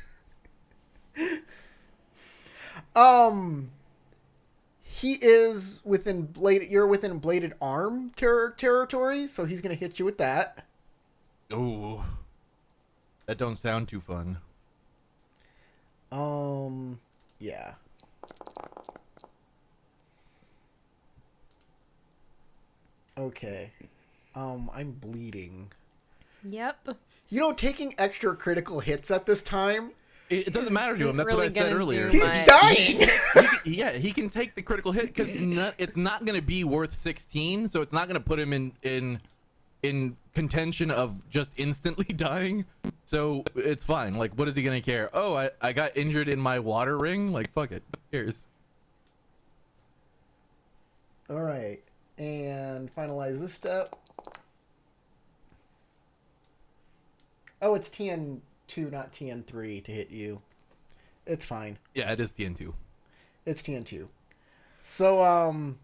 [SPEAKER 1] He is within you're within bladed arm territory, so he's gonna hit you with that.
[SPEAKER 2] Ooh, that don't sound too fun.
[SPEAKER 1] Yeah. Okay. I'm bleeding.
[SPEAKER 5] Yep.
[SPEAKER 1] You know, taking extra critical hits at this time,
[SPEAKER 2] It doesn't matter to him. That's
[SPEAKER 5] Really
[SPEAKER 2] what I said
[SPEAKER 5] gonna
[SPEAKER 2] earlier.
[SPEAKER 5] do
[SPEAKER 1] he's
[SPEAKER 5] much.
[SPEAKER 1] dying.
[SPEAKER 2] Yeah, he can take the critical hit because it's not going to be worth 16, so it's not going to put him in contention of just instantly dying. So it's fine. Like, what is he going to care? Oh, I got injured in my water ring. Like, fuck it. Who cares?
[SPEAKER 1] All right, and finalize this step. Oh, it's TN2, not TN3 to hit you. It's fine.
[SPEAKER 2] Yeah, it is TN2.
[SPEAKER 1] It's TN2. So,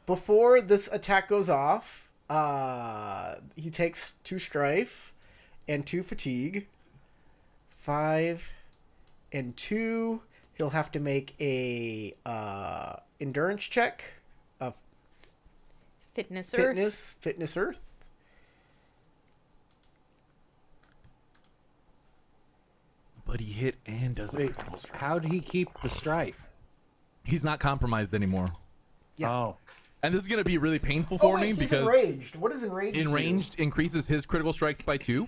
[SPEAKER 1] before this attack goes off, he takes 2 strife and 2 fatigue. 5 and 2. He'll have to make a endurance check of
[SPEAKER 5] Fitness Earth.
[SPEAKER 1] Fitness Earth.
[SPEAKER 2] But he hit and does
[SPEAKER 4] Wait,
[SPEAKER 2] a critical strike.
[SPEAKER 4] how did he keep the strife?
[SPEAKER 2] He's not compromised anymore.
[SPEAKER 1] Yeah.
[SPEAKER 4] Oh,
[SPEAKER 2] And this is going to be really painful
[SPEAKER 1] Oh,
[SPEAKER 2] for
[SPEAKER 1] wait,
[SPEAKER 2] me
[SPEAKER 1] he's
[SPEAKER 2] because
[SPEAKER 1] enraged. What does enraged do?
[SPEAKER 2] enranged increases his critical strikes by 2.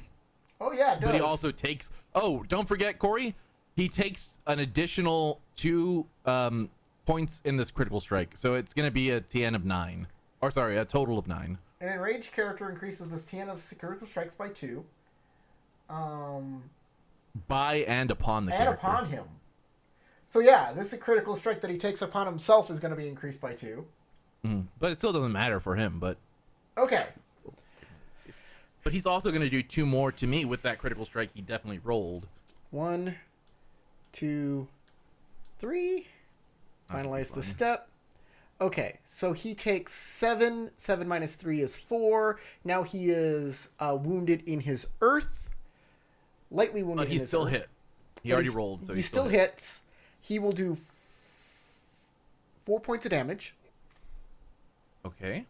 [SPEAKER 1] Oh, yeah, it does.
[SPEAKER 2] But he also takes... Oh, don't forget, Corey. He takes an additional 2 points in this critical strike. So it's going to be a TN of 9. Or sorry, a total of 9.
[SPEAKER 1] An enraged character increases this TN of critical strikes by 2.
[SPEAKER 2] By and upon the
[SPEAKER 1] And
[SPEAKER 2] character.
[SPEAKER 1] upon him. So yeah, this critical strike that he takes upon himself is going to be increased by 2.
[SPEAKER 2] But it still doesn't matter for him. But
[SPEAKER 1] Okay.
[SPEAKER 2] he's also going to do 2 more to me with that critical strike he definitely rolled.
[SPEAKER 1] 1, 2, 3. Finalize the step. Okay, so he takes 7. 7 minus 3 is 4. Now he is wounded in his earth. Lightly wounded
[SPEAKER 2] But
[SPEAKER 1] in
[SPEAKER 2] he's
[SPEAKER 1] his
[SPEAKER 2] still
[SPEAKER 1] earth.
[SPEAKER 2] hit. He
[SPEAKER 1] But
[SPEAKER 2] already
[SPEAKER 1] he's-
[SPEAKER 2] rolled. So
[SPEAKER 1] he still hits. He will do 4 points of damage.
[SPEAKER 2] Okay.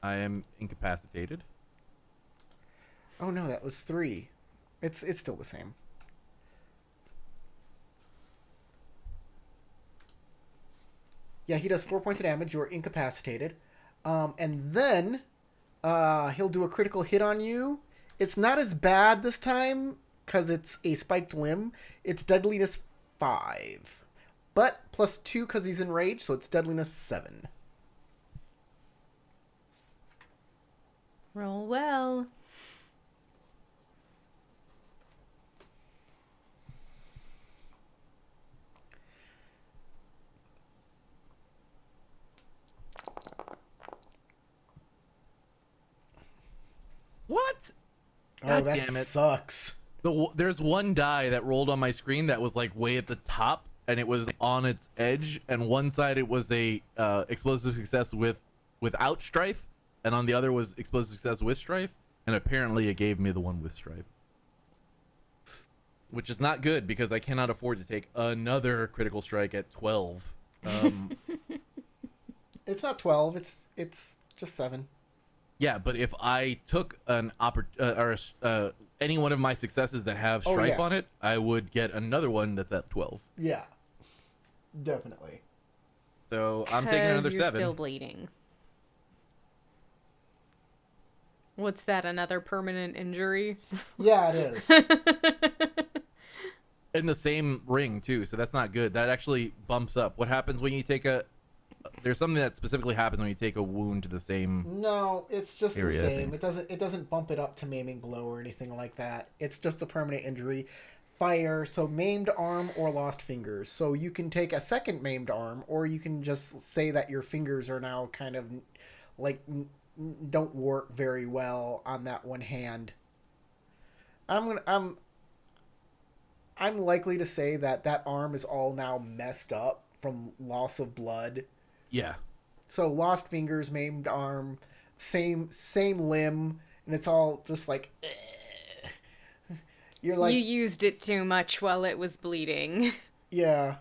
[SPEAKER 2] I am incapacitated.
[SPEAKER 1] Oh no, that was 3. It's still the same. Yeah, he does 4 points of damage. You're incapacitated. And then he'll do a critical hit on you. It's not as bad this time because it's a spiked limb. It's deadliness 5. But plus 2 because he's enraged, so it's deadliness 7.
[SPEAKER 5] Roll well.
[SPEAKER 2] What?
[SPEAKER 1] Oh,
[SPEAKER 2] God
[SPEAKER 1] that
[SPEAKER 2] damn it.
[SPEAKER 1] sucks.
[SPEAKER 2] There's one die that rolled on my screen that was like way at the top, and it was on its edge. And one side it was a explosive success without strife, and on the other was explosive success with strife. And apparently it gave me the one with strife, which is not good because I cannot afford to take another critical strike at 12.
[SPEAKER 1] It's not 12. It's just 7.
[SPEAKER 2] Yeah, but if I took an any one of my successes that have
[SPEAKER 1] Oh,
[SPEAKER 2] strife
[SPEAKER 1] yeah.
[SPEAKER 2] on it, I would get another one that's at 12.
[SPEAKER 1] Yeah, definitely.
[SPEAKER 2] So I'm taking
[SPEAKER 5] 'Cause
[SPEAKER 2] another
[SPEAKER 5] you're
[SPEAKER 2] 7.
[SPEAKER 5] still bleeding. What's that? Another permanent injury?
[SPEAKER 1] Yeah, it is.
[SPEAKER 2] In the same ring too, so that's not good. That actually bumps up. What happens when you take a? There's something that specifically happens when you take a wound to the same.
[SPEAKER 1] No, it's just
[SPEAKER 2] Area, I
[SPEAKER 1] the same.
[SPEAKER 2] think.
[SPEAKER 1] It doesn't bump it up to maiming blow or anything like that. It's just a permanent injury. Fire, so maimed arm or lost fingers. So you can take a second maimed arm, or you can just say that your fingers are now kind of like don't work very well on that one hand. I'm likely to say that that arm is all now messed up from loss of blood.
[SPEAKER 2] Yeah.
[SPEAKER 1] So lost fingers, maimed arm, same limb, and it's all just like you're like,
[SPEAKER 5] you used it too much while it was bleeding.
[SPEAKER 1] yeah.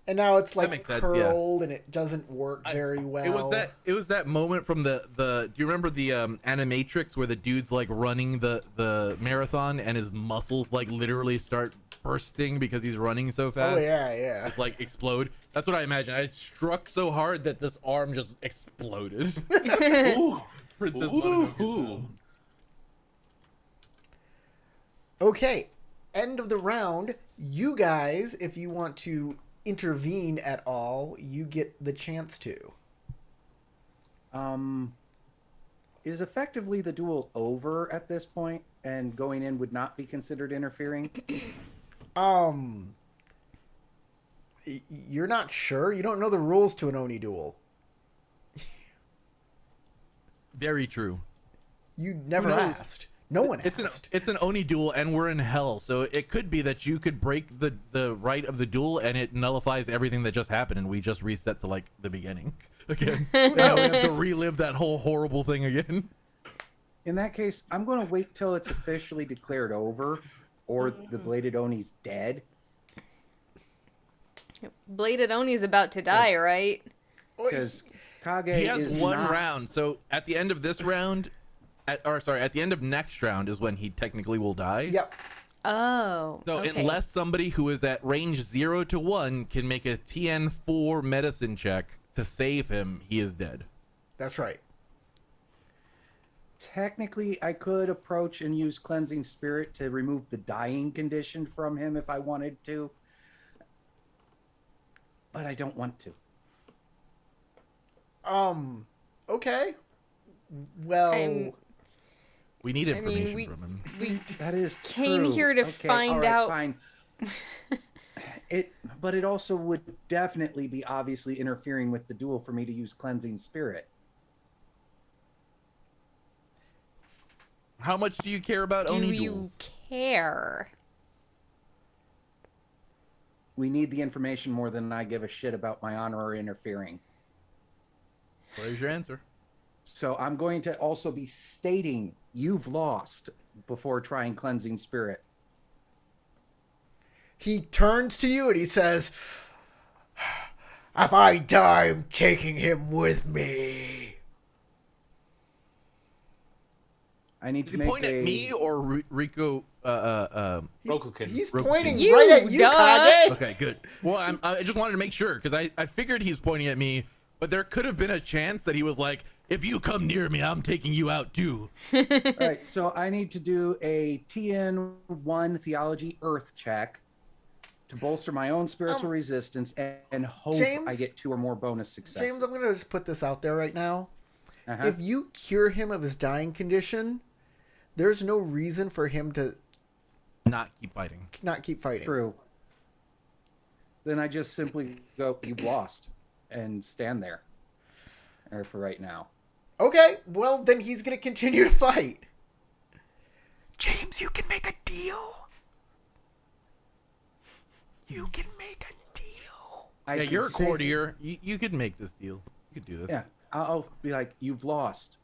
[SPEAKER 1] And now it's like
[SPEAKER 2] makes sense,
[SPEAKER 1] curled and it doesn't work very well.
[SPEAKER 2] It was that moment from the do you remember the Animatrix where the dude's like running the marathon and his muscles like literally start bursting because he's running so fast?
[SPEAKER 1] Oh yeah.
[SPEAKER 2] Just like explode. That's what I imagine. I struck so hard that this arm just exploded.
[SPEAKER 3] Ooh.
[SPEAKER 2] Princess
[SPEAKER 3] Ooh.
[SPEAKER 2] Mononoke.
[SPEAKER 1] Okay, end of the round. You guys, if you want to intervene at all, you get the chance to.
[SPEAKER 4] Is effectively the duel over at this point, and going in would not be considered interfering?
[SPEAKER 1] You're not sure? You don't know the rules to an Oni duel.
[SPEAKER 2] Very true.
[SPEAKER 1] You never
[SPEAKER 2] Who knows?
[SPEAKER 1] asked. No one
[SPEAKER 2] It's
[SPEAKER 1] asked.
[SPEAKER 2] an Oni duel, and we're in hell, so it could be that you could break the right of the duel, and it nullifies everything that just happened, and we just reset to like the beginning again. Now we have to relive that whole horrible thing again.
[SPEAKER 4] In that case, I'm going to wait till it's officially declared over, or the Bladed Oni's dead.
[SPEAKER 5] Bladed Oni's about to die, right?
[SPEAKER 4] Because Kage
[SPEAKER 2] He has
[SPEAKER 4] is
[SPEAKER 2] one
[SPEAKER 4] not...
[SPEAKER 2] round, so at the end of this round, at the end of next round is when he technically will die.
[SPEAKER 1] Yep.
[SPEAKER 5] Oh.
[SPEAKER 2] So
[SPEAKER 5] okay.
[SPEAKER 2] unless somebody who is at range 0 to 1 can make a TN4 medicine check to save him, he is dead.
[SPEAKER 1] That's right.
[SPEAKER 4] Technically, I could approach and use Cleansing Spirit to remove the dying condition from him if I wanted to. But I don't want to.
[SPEAKER 1] Okay. Well,
[SPEAKER 2] We need information
[SPEAKER 5] we-
[SPEAKER 2] from him.
[SPEAKER 5] We
[SPEAKER 4] That is
[SPEAKER 5] came
[SPEAKER 4] true.
[SPEAKER 5] here to
[SPEAKER 4] Okay,
[SPEAKER 5] find
[SPEAKER 4] all right,
[SPEAKER 5] out.
[SPEAKER 4] Fine. But it also would definitely be obviously interfering with the duel for me to use Cleansing Spirit.
[SPEAKER 2] How much do you care about
[SPEAKER 5] Do
[SPEAKER 2] Oni
[SPEAKER 5] you
[SPEAKER 2] duels?
[SPEAKER 5] care?
[SPEAKER 4] We need the information more than I give a shit about my honor or interfering.
[SPEAKER 2] What is your answer?
[SPEAKER 4] So I'm going to also be stating you've lost before trying Cleansing Spirit.
[SPEAKER 1] he turns to you and he says, "If I die, I'm taking him with me."
[SPEAKER 4] I need
[SPEAKER 2] Does
[SPEAKER 4] to
[SPEAKER 2] he
[SPEAKER 4] make
[SPEAKER 2] point at me or Rico?
[SPEAKER 3] Rokukin.
[SPEAKER 1] He's
[SPEAKER 2] Roku.
[SPEAKER 1] pointing
[SPEAKER 5] You,
[SPEAKER 1] right at you,
[SPEAKER 5] duh.
[SPEAKER 1] Kage.
[SPEAKER 2] Okay, good. Well, I just wanted to make sure because I figured he's pointing at me, but there could have been a chance that he was like, "If you come near me, I'm taking you out too."
[SPEAKER 4] All right, so I need to do a TN1 Theology Earth check to bolster my own spiritual resistance and hope
[SPEAKER 1] James?
[SPEAKER 4] I get 2 or more bonus successes.
[SPEAKER 1] James, I'm going to just put this out there right now.
[SPEAKER 4] Uh-huh.
[SPEAKER 1] If you cure him of his dying condition, there's no reason for him to
[SPEAKER 2] Not keep fighting.
[SPEAKER 1] not keep fighting.
[SPEAKER 4] True. Then I just simply go, "You've lost," and stand there. Or for right now.
[SPEAKER 1] Okay, well, then he's going to continue to fight. James, you can make a deal. You can make a deal.
[SPEAKER 4] I
[SPEAKER 2] Yeah,
[SPEAKER 4] could
[SPEAKER 2] you're a
[SPEAKER 4] say-
[SPEAKER 2] courtier. You could make this deal. You could do this.
[SPEAKER 4] Yeah, I'll be like, "You've lost.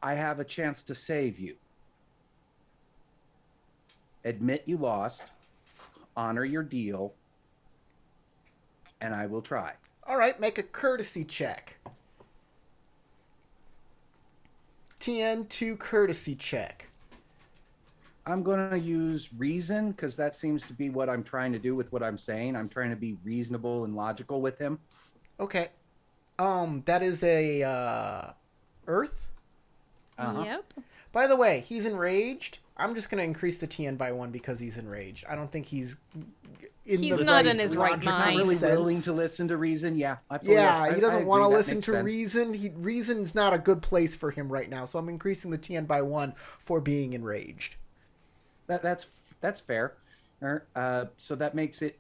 [SPEAKER 4] I have a chance to save you. Admit you lost, honor your deal, and I will try."
[SPEAKER 1] All right, make a courtesy check. TN2 courtesy check.
[SPEAKER 4] I'm going to use reason because that seems to be what I'm trying to do with what I'm saying. I'm trying to be reasonable and logical with him.
[SPEAKER 1] Okay. That is a Earth.
[SPEAKER 4] Uh-huh.
[SPEAKER 5] Yep.
[SPEAKER 1] By the way, he's enraged. I'm just going to increase the TN by 1 because he's enraged. I don't think he's
[SPEAKER 5] He's not in his right
[SPEAKER 1] logical
[SPEAKER 5] mind.
[SPEAKER 4] Not really
[SPEAKER 1] sense.
[SPEAKER 4] willing to listen to reason. Yeah. I
[SPEAKER 1] Yeah, he doesn't want to
[SPEAKER 4] agree. That
[SPEAKER 1] listen
[SPEAKER 4] makes
[SPEAKER 1] to
[SPEAKER 4] sense.
[SPEAKER 1] reason. Reason's not a good place for him right now, so I'm increasing the TN by 1 for being enraged.
[SPEAKER 4] That's fair. So that makes it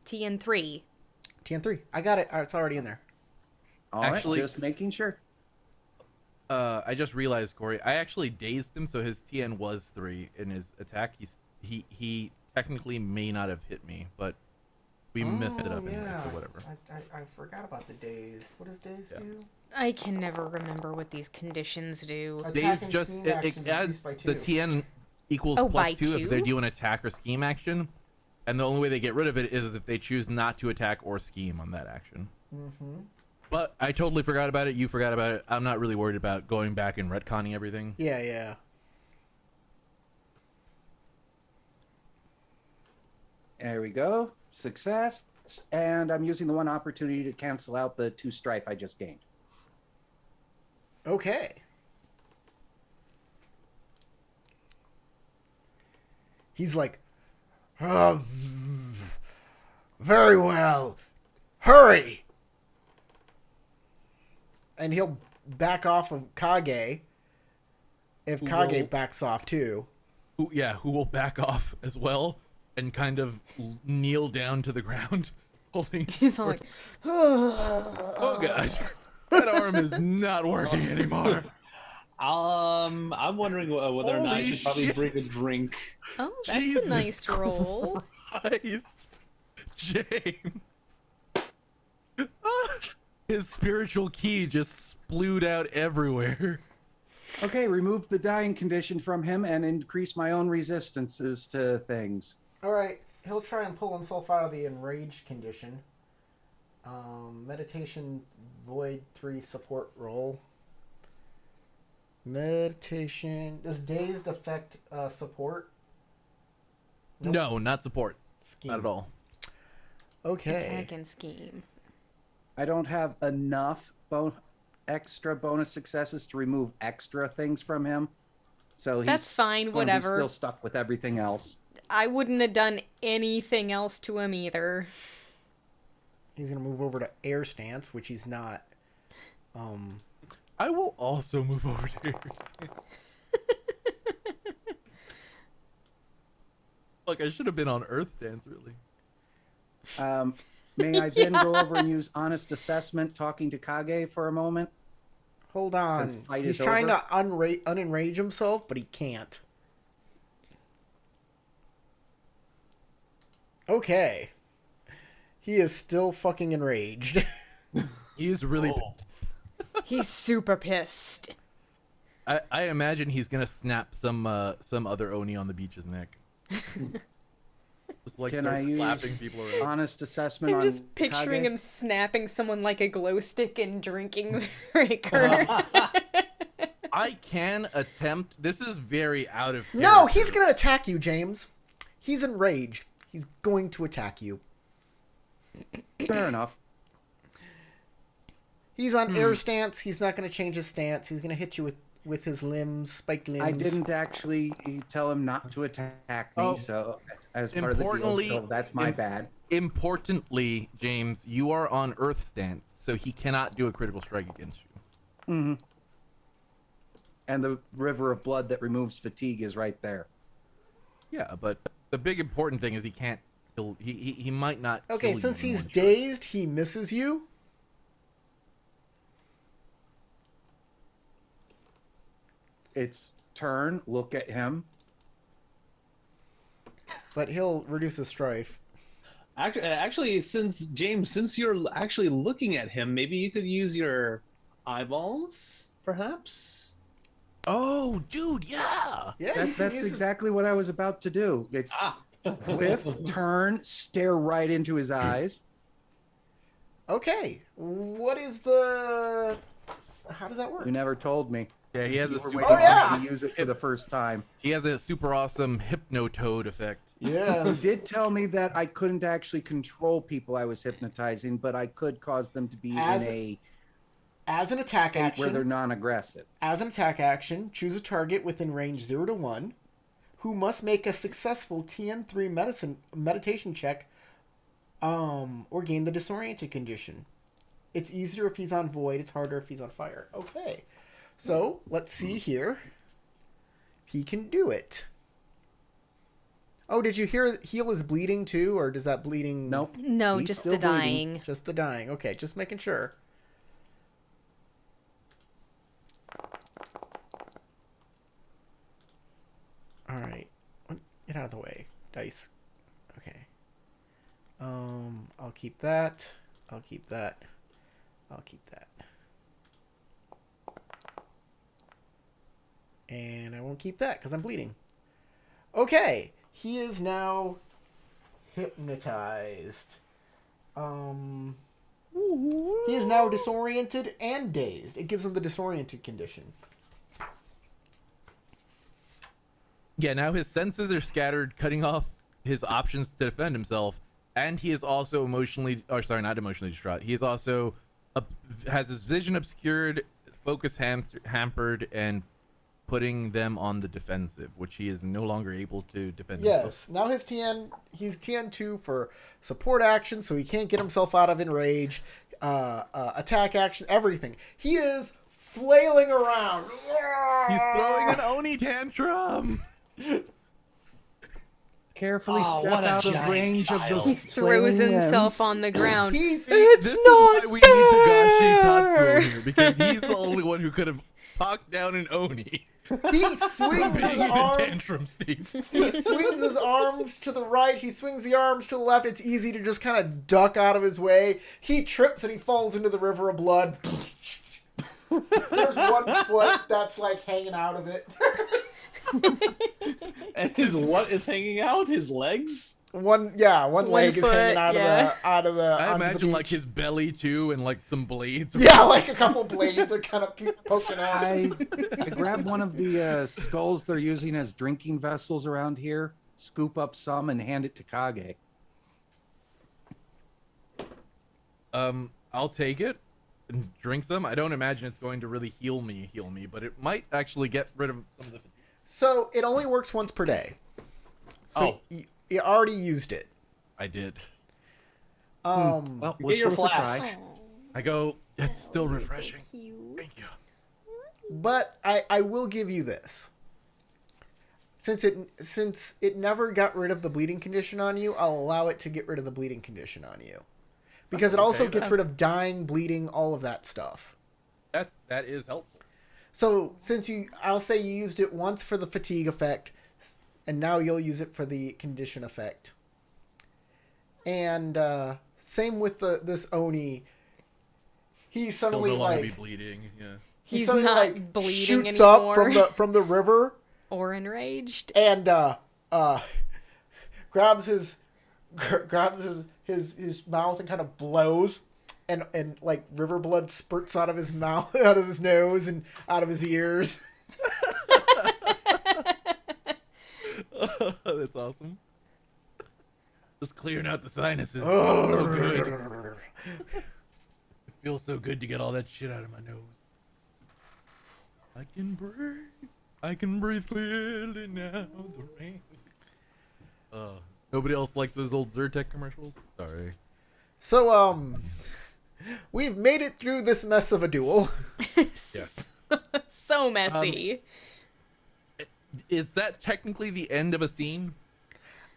[SPEAKER 5] TN3.
[SPEAKER 1] TN3. I got it. It's already in there.
[SPEAKER 4] all right.
[SPEAKER 2] Actually-
[SPEAKER 4] Just making sure.
[SPEAKER 2] I just realized, Corey, I actually dazed him, so his TN was 3 in his attack. He technically may not have hit me, but we messed it up anyway, so whatever.
[SPEAKER 1] I forgot about the days. What does days do?
[SPEAKER 5] I can never remember what these conditions do.
[SPEAKER 2] Daze just it adds the TN equals
[SPEAKER 5] Oh,
[SPEAKER 2] plus
[SPEAKER 5] by
[SPEAKER 2] 2 if they
[SPEAKER 5] 2?
[SPEAKER 2] do an attack or scheme action, and the only way they get rid of it is if they choose not to attack or scheme on that action.
[SPEAKER 1] Mm-hmm.
[SPEAKER 2] But I totally forgot about it. You forgot about it. I'm not really worried about going back and retconning everything.
[SPEAKER 1] Yeah.
[SPEAKER 4] There we go. Success. And I'm using the 1 opportunity to cancel out the 2 strife I just gained.
[SPEAKER 1] Okay. He's like, very well. Hurry! And he'll back off of Kage if Kage backs off too.
[SPEAKER 2] Who will back off as well and kind of kneel down to the ground, holding.
[SPEAKER 5] He's all like,
[SPEAKER 2] Oh god, that arm is not working anymore.
[SPEAKER 3] I'm wondering whether or not I
[SPEAKER 2] Holy
[SPEAKER 3] should probably
[SPEAKER 2] shit.
[SPEAKER 3] bring a drink.
[SPEAKER 5] Oh, that's
[SPEAKER 2] Jesus
[SPEAKER 5] a nice roll.
[SPEAKER 2] Christ. James. His spiritual key just splewed out everywhere.
[SPEAKER 4] Okay, remove the dying condition from him and increase my own resistances to things.
[SPEAKER 1] All right, he'll try and pull himself out of the enraged condition. Meditation void 3 support roll. Meditation. Does dazed affect support? Nope.
[SPEAKER 2] No, not support.
[SPEAKER 1] Scheme.
[SPEAKER 2] Not at all.
[SPEAKER 1] Okay.
[SPEAKER 5] Attack and scheme.
[SPEAKER 4] I don't have enough extra bonus successes to remove extra things from him. So
[SPEAKER 5] That's fine,
[SPEAKER 4] gonna be
[SPEAKER 5] whatever.
[SPEAKER 4] still stuck with everything else.
[SPEAKER 5] I wouldn't have done anything else to him either.
[SPEAKER 1] He's gonna move over to air stance, which he's not.
[SPEAKER 2] I will also move over to here. Look, I should have been on Earth stance, really.
[SPEAKER 4] May I then go over and use honest assessment talking to Kage for a moment?
[SPEAKER 1] Hold on.
[SPEAKER 4] Since fight
[SPEAKER 1] He's
[SPEAKER 4] is
[SPEAKER 1] trying
[SPEAKER 4] over?
[SPEAKER 1] to unenrage himself, but he can't. Okay. He is still fucking enraged.
[SPEAKER 2] He is really.
[SPEAKER 5] He's super pissed.
[SPEAKER 2] I imagine he's gonna snap some other Oni on the beach's neck. Just like
[SPEAKER 4] Can
[SPEAKER 2] start
[SPEAKER 4] I use
[SPEAKER 2] slapping people around.
[SPEAKER 4] honest assessment
[SPEAKER 5] I'm
[SPEAKER 4] on
[SPEAKER 5] just picturing
[SPEAKER 4] Kage?
[SPEAKER 5] him snapping someone like a glow stick and drinking the Raker.
[SPEAKER 2] I can attempt. This is very out of.
[SPEAKER 1] No,
[SPEAKER 2] character.
[SPEAKER 1] he's gonna attack you, James. He's enraged. He's going to attack you.
[SPEAKER 4] Fair enough.
[SPEAKER 1] He's on air stance. He's not going to change his stance. He's going to hit you with his limbs, spiked limbs.
[SPEAKER 4] I didn't actually tell him not to attack me,
[SPEAKER 2] Oh.
[SPEAKER 4] so as part of the deal,
[SPEAKER 2] Importantly-
[SPEAKER 4] so that's my bad.
[SPEAKER 2] Importantly, James, you are on Earth stance, so he cannot do a critical strike against you.
[SPEAKER 4] Mm-hmm. And the river of blood that removes fatigue is right there.
[SPEAKER 2] Yeah, but the big important thing is he can't kill. He might not.
[SPEAKER 1] Okay,
[SPEAKER 2] kill
[SPEAKER 1] since
[SPEAKER 2] you in
[SPEAKER 1] he's
[SPEAKER 2] one shot.
[SPEAKER 1] dazed, he misses you.
[SPEAKER 4] It's turn, look at him.
[SPEAKER 1] But he'll reduce his strife.
[SPEAKER 3] Actually, since you're actually looking at him, maybe you could use your eyeballs, perhaps.
[SPEAKER 2] Oh, dude, yeah.
[SPEAKER 1] Yeah, he
[SPEAKER 4] That's
[SPEAKER 1] can use his-
[SPEAKER 4] exactly what I was about to do. It's
[SPEAKER 3] Ah.
[SPEAKER 4] whiff, turn, stare right into his eyes.
[SPEAKER 1] Okay, what is the... How does that work?
[SPEAKER 4] You never told me.
[SPEAKER 2] Yeah, he has
[SPEAKER 4] You
[SPEAKER 2] a
[SPEAKER 4] were
[SPEAKER 2] super.
[SPEAKER 4] waiting
[SPEAKER 1] Oh, yeah!
[SPEAKER 4] for me to use it for the first time.
[SPEAKER 2] He has a super awesome hypnotoad effect.
[SPEAKER 4] You
[SPEAKER 1] Yes.
[SPEAKER 4] did tell me that I couldn't actually control people I was hypnotizing, but I could cause them to be
[SPEAKER 1] As-
[SPEAKER 4] in a
[SPEAKER 1] As an attack
[SPEAKER 4] state where they're
[SPEAKER 1] action,
[SPEAKER 4] non-aggressive.
[SPEAKER 1] choose a target within range 0 to 1 who must make a successful TN3 meditation check or gain the disoriented condition. It's easier if he's on void, it's harder if he's on fire. Okay. So, let's see here. He can do it. Oh, did you heal his bleeding too, or does that bleeding...
[SPEAKER 4] Nope.
[SPEAKER 5] No,
[SPEAKER 4] He's
[SPEAKER 5] just
[SPEAKER 4] still
[SPEAKER 5] the
[SPEAKER 4] bleeding.
[SPEAKER 5] dying.
[SPEAKER 1] Just the dying. Okay, just making sure. Alright. Get out of the way. Dice. Okay. I'll keep that. I'll keep that. I'll keep that. And I won't keep that because I'm bleeding. Okay. He is now hypnotized. He is now disoriented and dazed. It gives him the disoriented condition.
[SPEAKER 2] Yeah, now his senses are scattered, cutting off his options to defend himself, and he is also not emotionally distraught. He is also has his vision obscured, focus hampered, and putting them on the defensive, which he is no longer able to defend himself.
[SPEAKER 1] Yes. Now he's TN2 for support action, so he can't get himself out of enrage, attack action, everything. He is flailing around.
[SPEAKER 2] He's throwing an Oni tantrum.
[SPEAKER 4] Carefully
[SPEAKER 3] Oh,
[SPEAKER 4] step
[SPEAKER 3] what a
[SPEAKER 4] out of
[SPEAKER 3] giant
[SPEAKER 4] range of
[SPEAKER 3] child.
[SPEAKER 4] the
[SPEAKER 5] He throws
[SPEAKER 4] flailing
[SPEAKER 5] himself
[SPEAKER 4] limbs.
[SPEAKER 5] on the ground.
[SPEAKER 1] He's
[SPEAKER 5] It's
[SPEAKER 2] This
[SPEAKER 5] not
[SPEAKER 2] is why we need Togashi
[SPEAKER 5] fair.
[SPEAKER 2] Tatsuo here, because he's the only one who could have talk down an Oni.
[SPEAKER 1] He swings his
[SPEAKER 2] Being in
[SPEAKER 1] arms.
[SPEAKER 2] tantrum state.
[SPEAKER 1] He swings his arms to the right. He swings the arms to the left. It's easy to just kind of duck out of his way. He trips and he falls into the river of blood. There's one foot that's like hanging out of it.
[SPEAKER 3] And what is hanging out? His legs?
[SPEAKER 1] One leg is
[SPEAKER 5] foot,
[SPEAKER 1] hanging out of the.
[SPEAKER 2] I
[SPEAKER 1] onto the
[SPEAKER 2] imagine like
[SPEAKER 1] beach.
[SPEAKER 2] his belly too, and like some blades.
[SPEAKER 1] Yeah, like a couple blades are kind of poking out.
[SPEAKER 4] I grab one of the skulls they're using as drinking vessels around here, scoop up some, and hand it to Kage.
[SPEAKER 2] I'll take it and drink some. I don't imagine it's going to really heal me, but it might actually get rid of some of the fatigue.
[SPEAKER 1] So it only works once per day. So you already used it.
[SPEAKER 2] I did.
[SPEAKER 4] Well,
[SPEAKER 3] Get your
[SPEAKER 4] worth a
[SPEAKER 3] flask.
[SPEAKER 4] try.
[SPEAKER 2] I go, it's still refreshing.
[SPEAKER 5] Cute.
[SPEAKER 2] Thank you.
[SPEAKER 1] But I will give you this. Since it never got rid of the bleeding condition on you, I'll allow it to get rid of the bleeding condition on you. Because it also gets rid of dying, bleeding, all of that stuff.
[SPEAKER 2] That is helpful.
[SPEAKER 1] So I'll say you used it once for the fatigue effect, and now you'll use it for the condition effect. And same with this Oni. He suddenly
[SPEAKER 2] He'll no longer
[SPEAKER 1] like
[SPEAKER 2] be bleeding. Yeah.
[SPEAKER 1] he
[SPEAKER 5] He's
[SPEAKER 1] suddenly,
[SPEAKER 5] not
[SPEAKER 1] like,
[SPEAKER 5] bleeding
[SPEAKER 1] shoots
[SPEAKER 5] anymore.
[SPEAKER 1] up from the river
[SPEAKER 5] Or enraged.
[SPEAKER 1] and grabs his mouth and kind of blows. And like river blood spurts out of his mouth, out of his nose, and out of his ears.
[SPEAKER 2] That's awesome. Just clearing out the sinuses. So good. It feels so good to get all that shit out of my nose. I can breathe clearly now. The rain. Nobody else likes those old Zyrtec commercials? Sorry.
[SPEAKER 1] So we've made it through this mess of a duel.
[SPEAKER 2] Yes.
[SPEAKER 5] So messy.
[SPEAKER 2] Is that technically the end of a scene?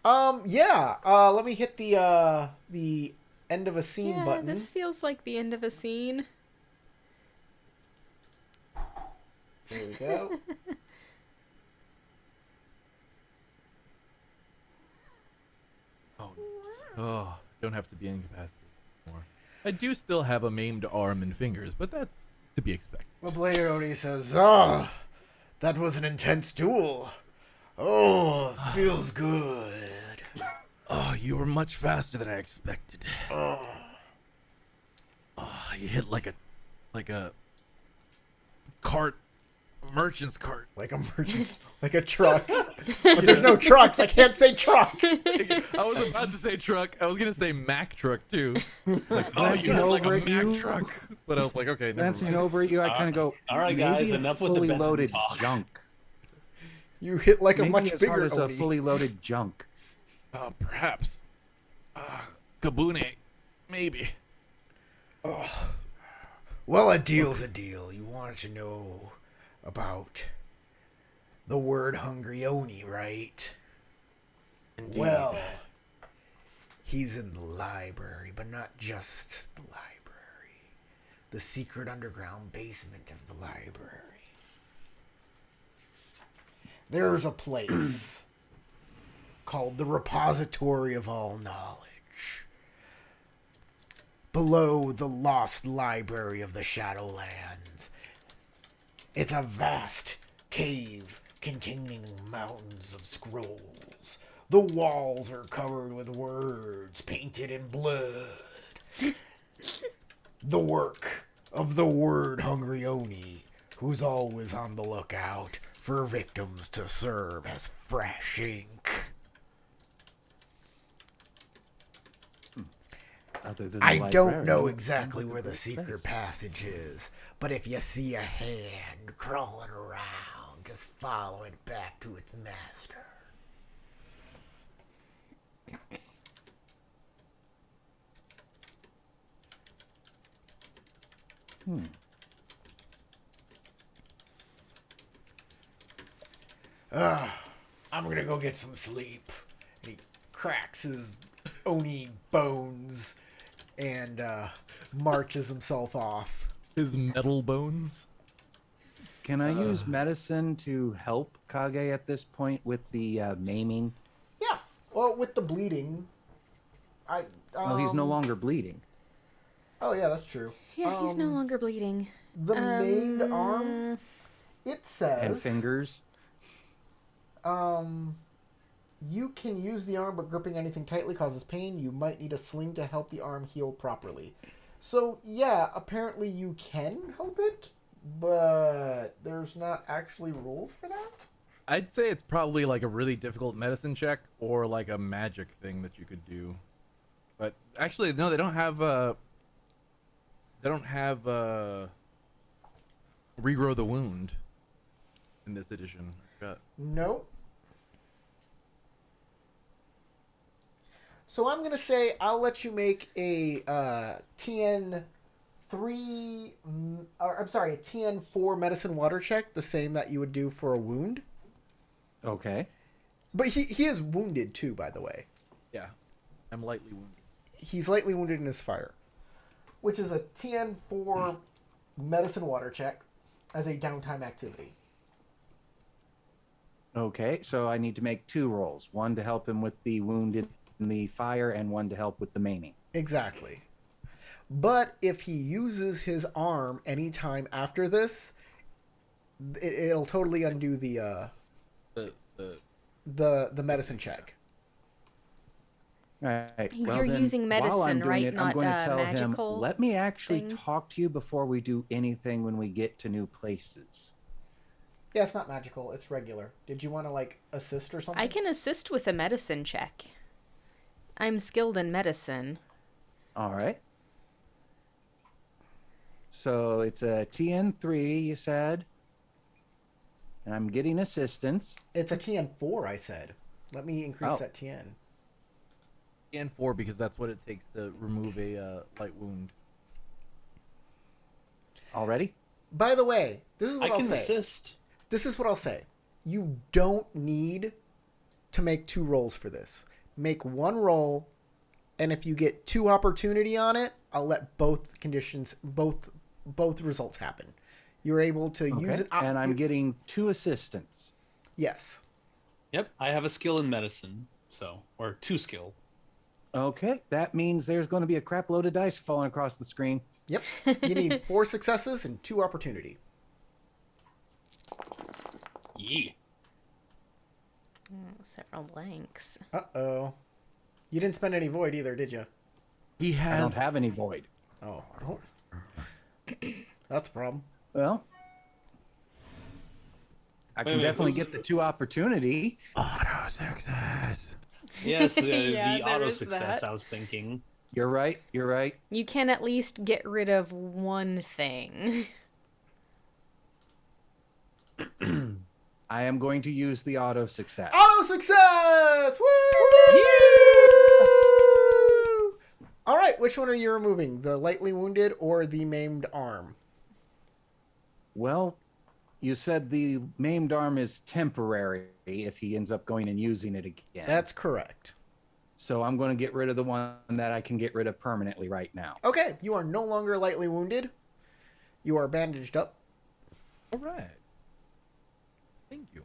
[SPEAKER 1] Yeah. Let me hit the end of a scene
[SPEAKER 5] Yeah,
[SPEAKER 1] button.
[SPEAKER 5] this feels like the end of a scene.
[SPEAKER 1] There we go.
[SPEAKER 2] Oh, don't have to be incapacitated anymore. I do still have a maimed arm and fingers, but that's to be expected.
[SPEAKER 1] The player only says, "Ah, that was an intense duel. Oh, feels good."
[SPEAKER 2] Oh, you were much faster than I expected. Oh, you hit like a cart, merchant's cart.
[SPEAKER 1] Like a merchant, like a truck. But there's no trucks. I can't say truck.
[SPEAKER 2] I was about to say truck. I was gonna say Mack truck too. Like, oh,
[SPEAKER 4] Glancing
[SPEAKER 2] you hit like a
[SPEAKER 4] over at
[SPEAKER 2] Mack
[SPEAKER 4] you.
[SPEAKER 2] truck. But I was like, okay, never
[SPEAKER 4] Glancing
[SPEAKER 2] mind.
[SPEAKER 4] over at you, I kind of go,
[SPEAKER 3] all right, guys,
[SPEAKER 4] maybe a
[SPEAKER 3] enough with the
[SPEAKER 4] fully
[SPEAKER 3] Benton
[SPEAKER 4] loaded
[SPEAKER 3] talk."
[SPEAKER 4] junk.
[SPEAKER 1] You hit like a
[SPEAKER 4] Maybe
[SPEAKER 1] much
[SPEAKER 4] as
[SPEAKER 1] bigger
[SPEAKER 4] hard as a
[SPEAKER 1] Oni.
[SPEAKER 4] fully loaded junk.
[SPEAKER 2] Perhaps. Kabune, maybe.
[SPEAKER 1] Well, a deal's a deal. You wanted to know about the word hungry Oni, right?
[SPEAKER 2] Indeed.
[SPEAKER 1] Well, he's in the library, but not just the library. The secret underground basement of the library. There's a place called the Repository of All Knowledge. Below the lost library of the Shadowlands. It's a vast cave containing mountains of scrolls. The walls are covered with words painted in blood. The work of the word-hungry Oni, who's always on the lookout for victims to serve as fresh ink.
[SPEAKER 4] Other than the
[SPEAKER 1] I don't
[SPEAKER 4] librarian,
[SPEAKER 1] know
[SPEAKER 4] what
[SPEAKER 1] exactly
[SPEAKER 4] would
[SPEAKER 1] where
[SPEAKER 4] it
[SPEAKER 1] the secret
[SPEAKER 4] say?
[SPEAKER 1] passage is, but if you see a hand crawling around, just follow it back to its master. I'm gonna go get some sleep. And he cracks his Oni bones and marches himself off.
[SPEAKER 2] His metal bones.
[SPEAKER 4] Can I use medicine to help Kage at this point with the maiming?
[SPEAKER 1] Yeah. Well, with the bleeding,
[SPEAKER 4] Well, he's no longer bleeding.
[SPEAKER 1] Oh yeah, that's true.
[SPEAKER 5] Yeah, he's no longer bleeding.
[SPEAKER 1] The maimed arm. It says.
[SPEAKER 4] And fingers.
[SPEAKER 1] You can use the arm, but gripping anything tightly causes pain. You might need a sling to help the arm heal properly. So yeah, apparently you can help it, but there's not actually rules for that.
[SPEAKER 2] I'd say it's probably like a really difficult medicine check or like a magic thing that you could do. But actually, no, they don't have regrow the wound in this edition.
[SPEAKER 1] Nope. So I'm gonna say I'll let you make a TN3, or I'm sorry, a TN4 medicine water check, the same that you would do for a wound.
[SPEAKER 4] Okay.
[SPEAKER 1] But he is wounded too, by the way.
[SPEAKER 2] Yeah, I'm lightly wounded.
[SPEAKER 1] He's lightly wounded in his fire, which is a TN4 medicine water check as a downtime activity.
[SPEAKER 4] Okay, so I need to make 2 rolls. One to help him with the wounded in the fire, and one to help with the maiming.
[SPEAKER 1] Exactly. But if he uses his arm anytime after this, it'll totally undo the medicine check.
[SPEAKER 4] All right.
[SPEAKER 5] You're
[SPEAKER 4] then,
[SPEAKER 5] using
[SPEAKER 4] while I'm
[SPEAKER 5] medicine,
[SPEAKER 4] doing
[SPEAKER 5] right?
[SPEAKER 4] it,
[SPEAKER 5] Not
[SPEAKER 4] I'm going to tell
[SPEAKER 5] magical.
[SPEAKER 4] him, let me actually
[SPEAKER 5] thing?
[SPEAKER 4] talk to you before we do anything when we get to new places.
[SPEAKER 1] Yeah, it's not magical. It's regular. Did you want to, like, assist or something?
[SPEAKER 5] I can assist with a medicine check. I'm skilled in medicine.
[SPEAKER 4] All right. So it's a TN3, you said. And I'm getting assistance.
[SPEAKER 1] It's a TN4, I said. Let me increase
[SPEAKER 4] Oh.
[SPEAKER 1] that TN.
[SPEAKER 2] And 4 because that's what it takes to remove a light wound.
[SPEAKER 4] Already?
[SPEAKER 1] By the way, this is what
[SPEAKER 3] I
[SPEAKER 1] I'll
[SPEAKER 3] can
[SPEAKER 1] say.
[SPEAKER 3] assist.
[SPEAKER 1] This is what I'll say. You don't need to make 2 rolls for this. Make 1 roll, and if you get 2 opportunity on it, I'll let both conditions, both results happen. You're able to use it.
[SPEAKER 4] And I'm getting 2 assistants.
[SPEAKER 1] Yes.
[SPEAKER 3] Yep, I have a skill in medicine, or 2 skill.
[SPEAKER 4] Okay, that means there's going to be a crap load of dice falling across the screen.
[SPEAKER 1] Yep. You need 4 successes and 2 opportunity.
[SPEAKER 3] Yeah.
[SPEAKER 5] Several blanks.
[SPEAKER 1] Uh-oh. You didn't spend any void either, did you?
[SPEAKER 2] He
[SPEAKER 4] I
[SPEAKER 2] has.
[SPEAKER 4] don't have any void.
[SPEAKER 1] Oh. That's a problem.
[SPEAKER 4] Well, I can
[SPEAKER 3] wait,
[SPEAKER 4] definitely
[SPEAKER 3] who-
[SPEAKER 4] get the 2 opportunity.
[SPEAKER 2] Auto success.
[SPEAKER 3] Yes,
[SPEAKER 5] Yeah,
[SPEAKER 3] the
[SPEAKER 5] there
[SPEAKER 3] auto
[SPEAKER 5] is
[SPEAKER 3] success.
[SPEAKER 5] that.
[SPEAKER 3] I was thinking.
[SPEAKER 4] You're right. You're right.
[SPEAKER 5] You can at least get rid of one thing.
[SPEAKER 4] I am going to use the auto success.
[SPEAKER 1] Auto success! Woo! All right, which one are you removing? The lightly wounded or the maimed arm?
[SPEAKER 4] Well, you said the maimed arm is temporary if he ends up going and using it again.
[SPEAKER 1] That's correct.
[SPEAKER 4] So I'm going to get rid of the one that I can get rid of permanently right now.
[SPEAKER 1] Okay, you are no longer lightly wounded. You are bandaged up.
[SPEAKER 2] All right. Thank you.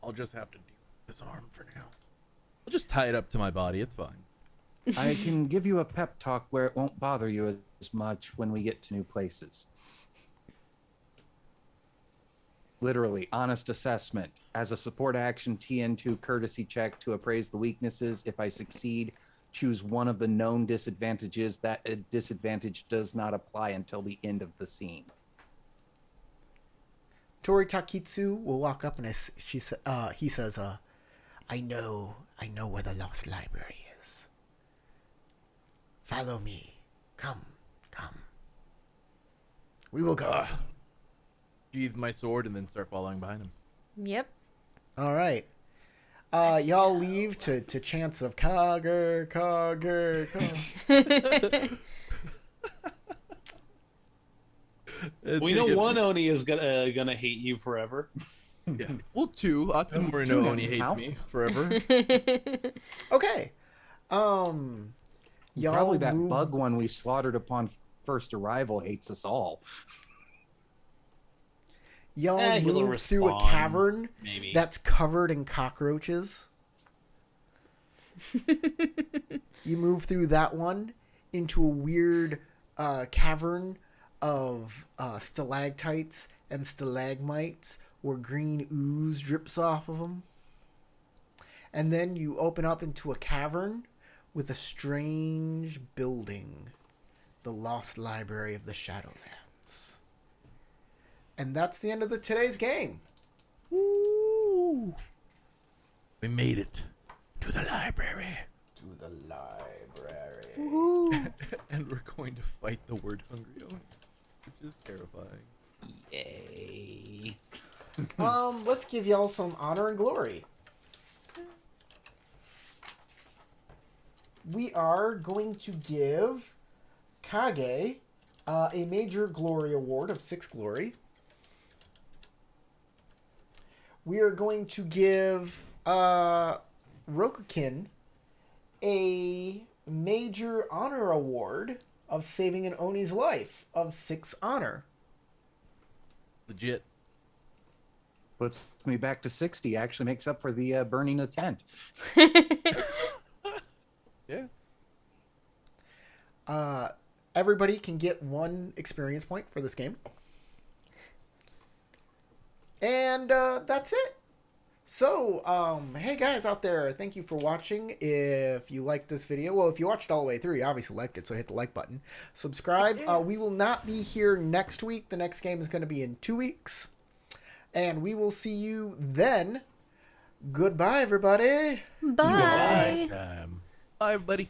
[SPEAKER 2] I'll just have to do this arm for now. I'll just tie it up to my body. It's fine.
[SPEAKER 4] I can give you a pep talk where it won't bother you as much when we get to new places. Literally, honest assessment. As a support action, TN2 courtesy check to appraise the weaknesses. If I succeed, choose one of the known disadvantages. That disadvantage does not apply until the end of the scene.
[SPEAKER 1] Tori Takitsu will walk up and he says, I know where the lost library is. Follow me. Come. We will go.
[SPEAKER 2] Sheathe my sword and then start following behind him.
[SPEAKER 5] Yep.
[SPEAKER 1] All right. Y'all leave to chants of Kager.
[SPEAKER 3] We know one Oni is gonna hate you forever.
[SPEAKER 2] Yeah. Well, 2. Atsumori no Oni hates me forever.
[SPEAKER 1] Okay. Y'all
[SPEAKER 4] Probably that
[SPEAKER 1] move-
[SPEAKER 4] bug one we slaughtered upon first arrival hates us all.
[SPEAKER 1] Y'all
[SPEAKER 3] he'll
[SPEAKER 1] move through a
[SPEAKER 3] respond,
[SPEAKER 1] cavern
[SPEAKER 3] maybe.
[SPEAKER 1] that's covered in cockroaches. You move through that one into a weird cavern of stalactites and stalagmites where green ooze drips off of them. And then you open up into a cavern with a strange building, the Lost Library of the Shadowlands. And that's the end of today's game.
[SPEAKER 2] Woo! We made it to the library.
[SPEAKER 1] To the library.
[SPEAKER 2] And we're going to fight the word hungry Oni, which is terrifying.
[SPEAKER 3] Yay.
[SPEAKER 1] Let's give y'all some honor and glory. We are going to give Kage a major glory award of 6 glory. We are going to give Rokukin a major honor award of saving an Oni's life of 6 honor.
[SPEAKER 2] Legit.
[SPEAKER 4] Puts me back to 60. Actually makes up for the burning a tent.
[SPEAKER 2] Yeah.
[SPEAKER 1] Everybody can get 1 experience point for this game. And that's it. So, hey guys out there, thank you for watching. If you liked this video, well, if you watched all the way through, you obviously liked it, so hit the like button. Subscribe. We will not be here next week. The next game is going to be in 2 weeks. And we will see you then. Goodbye, everybody.
[SPEAKER 5] Bye.
[SPEAKER 2] Bye, everybody.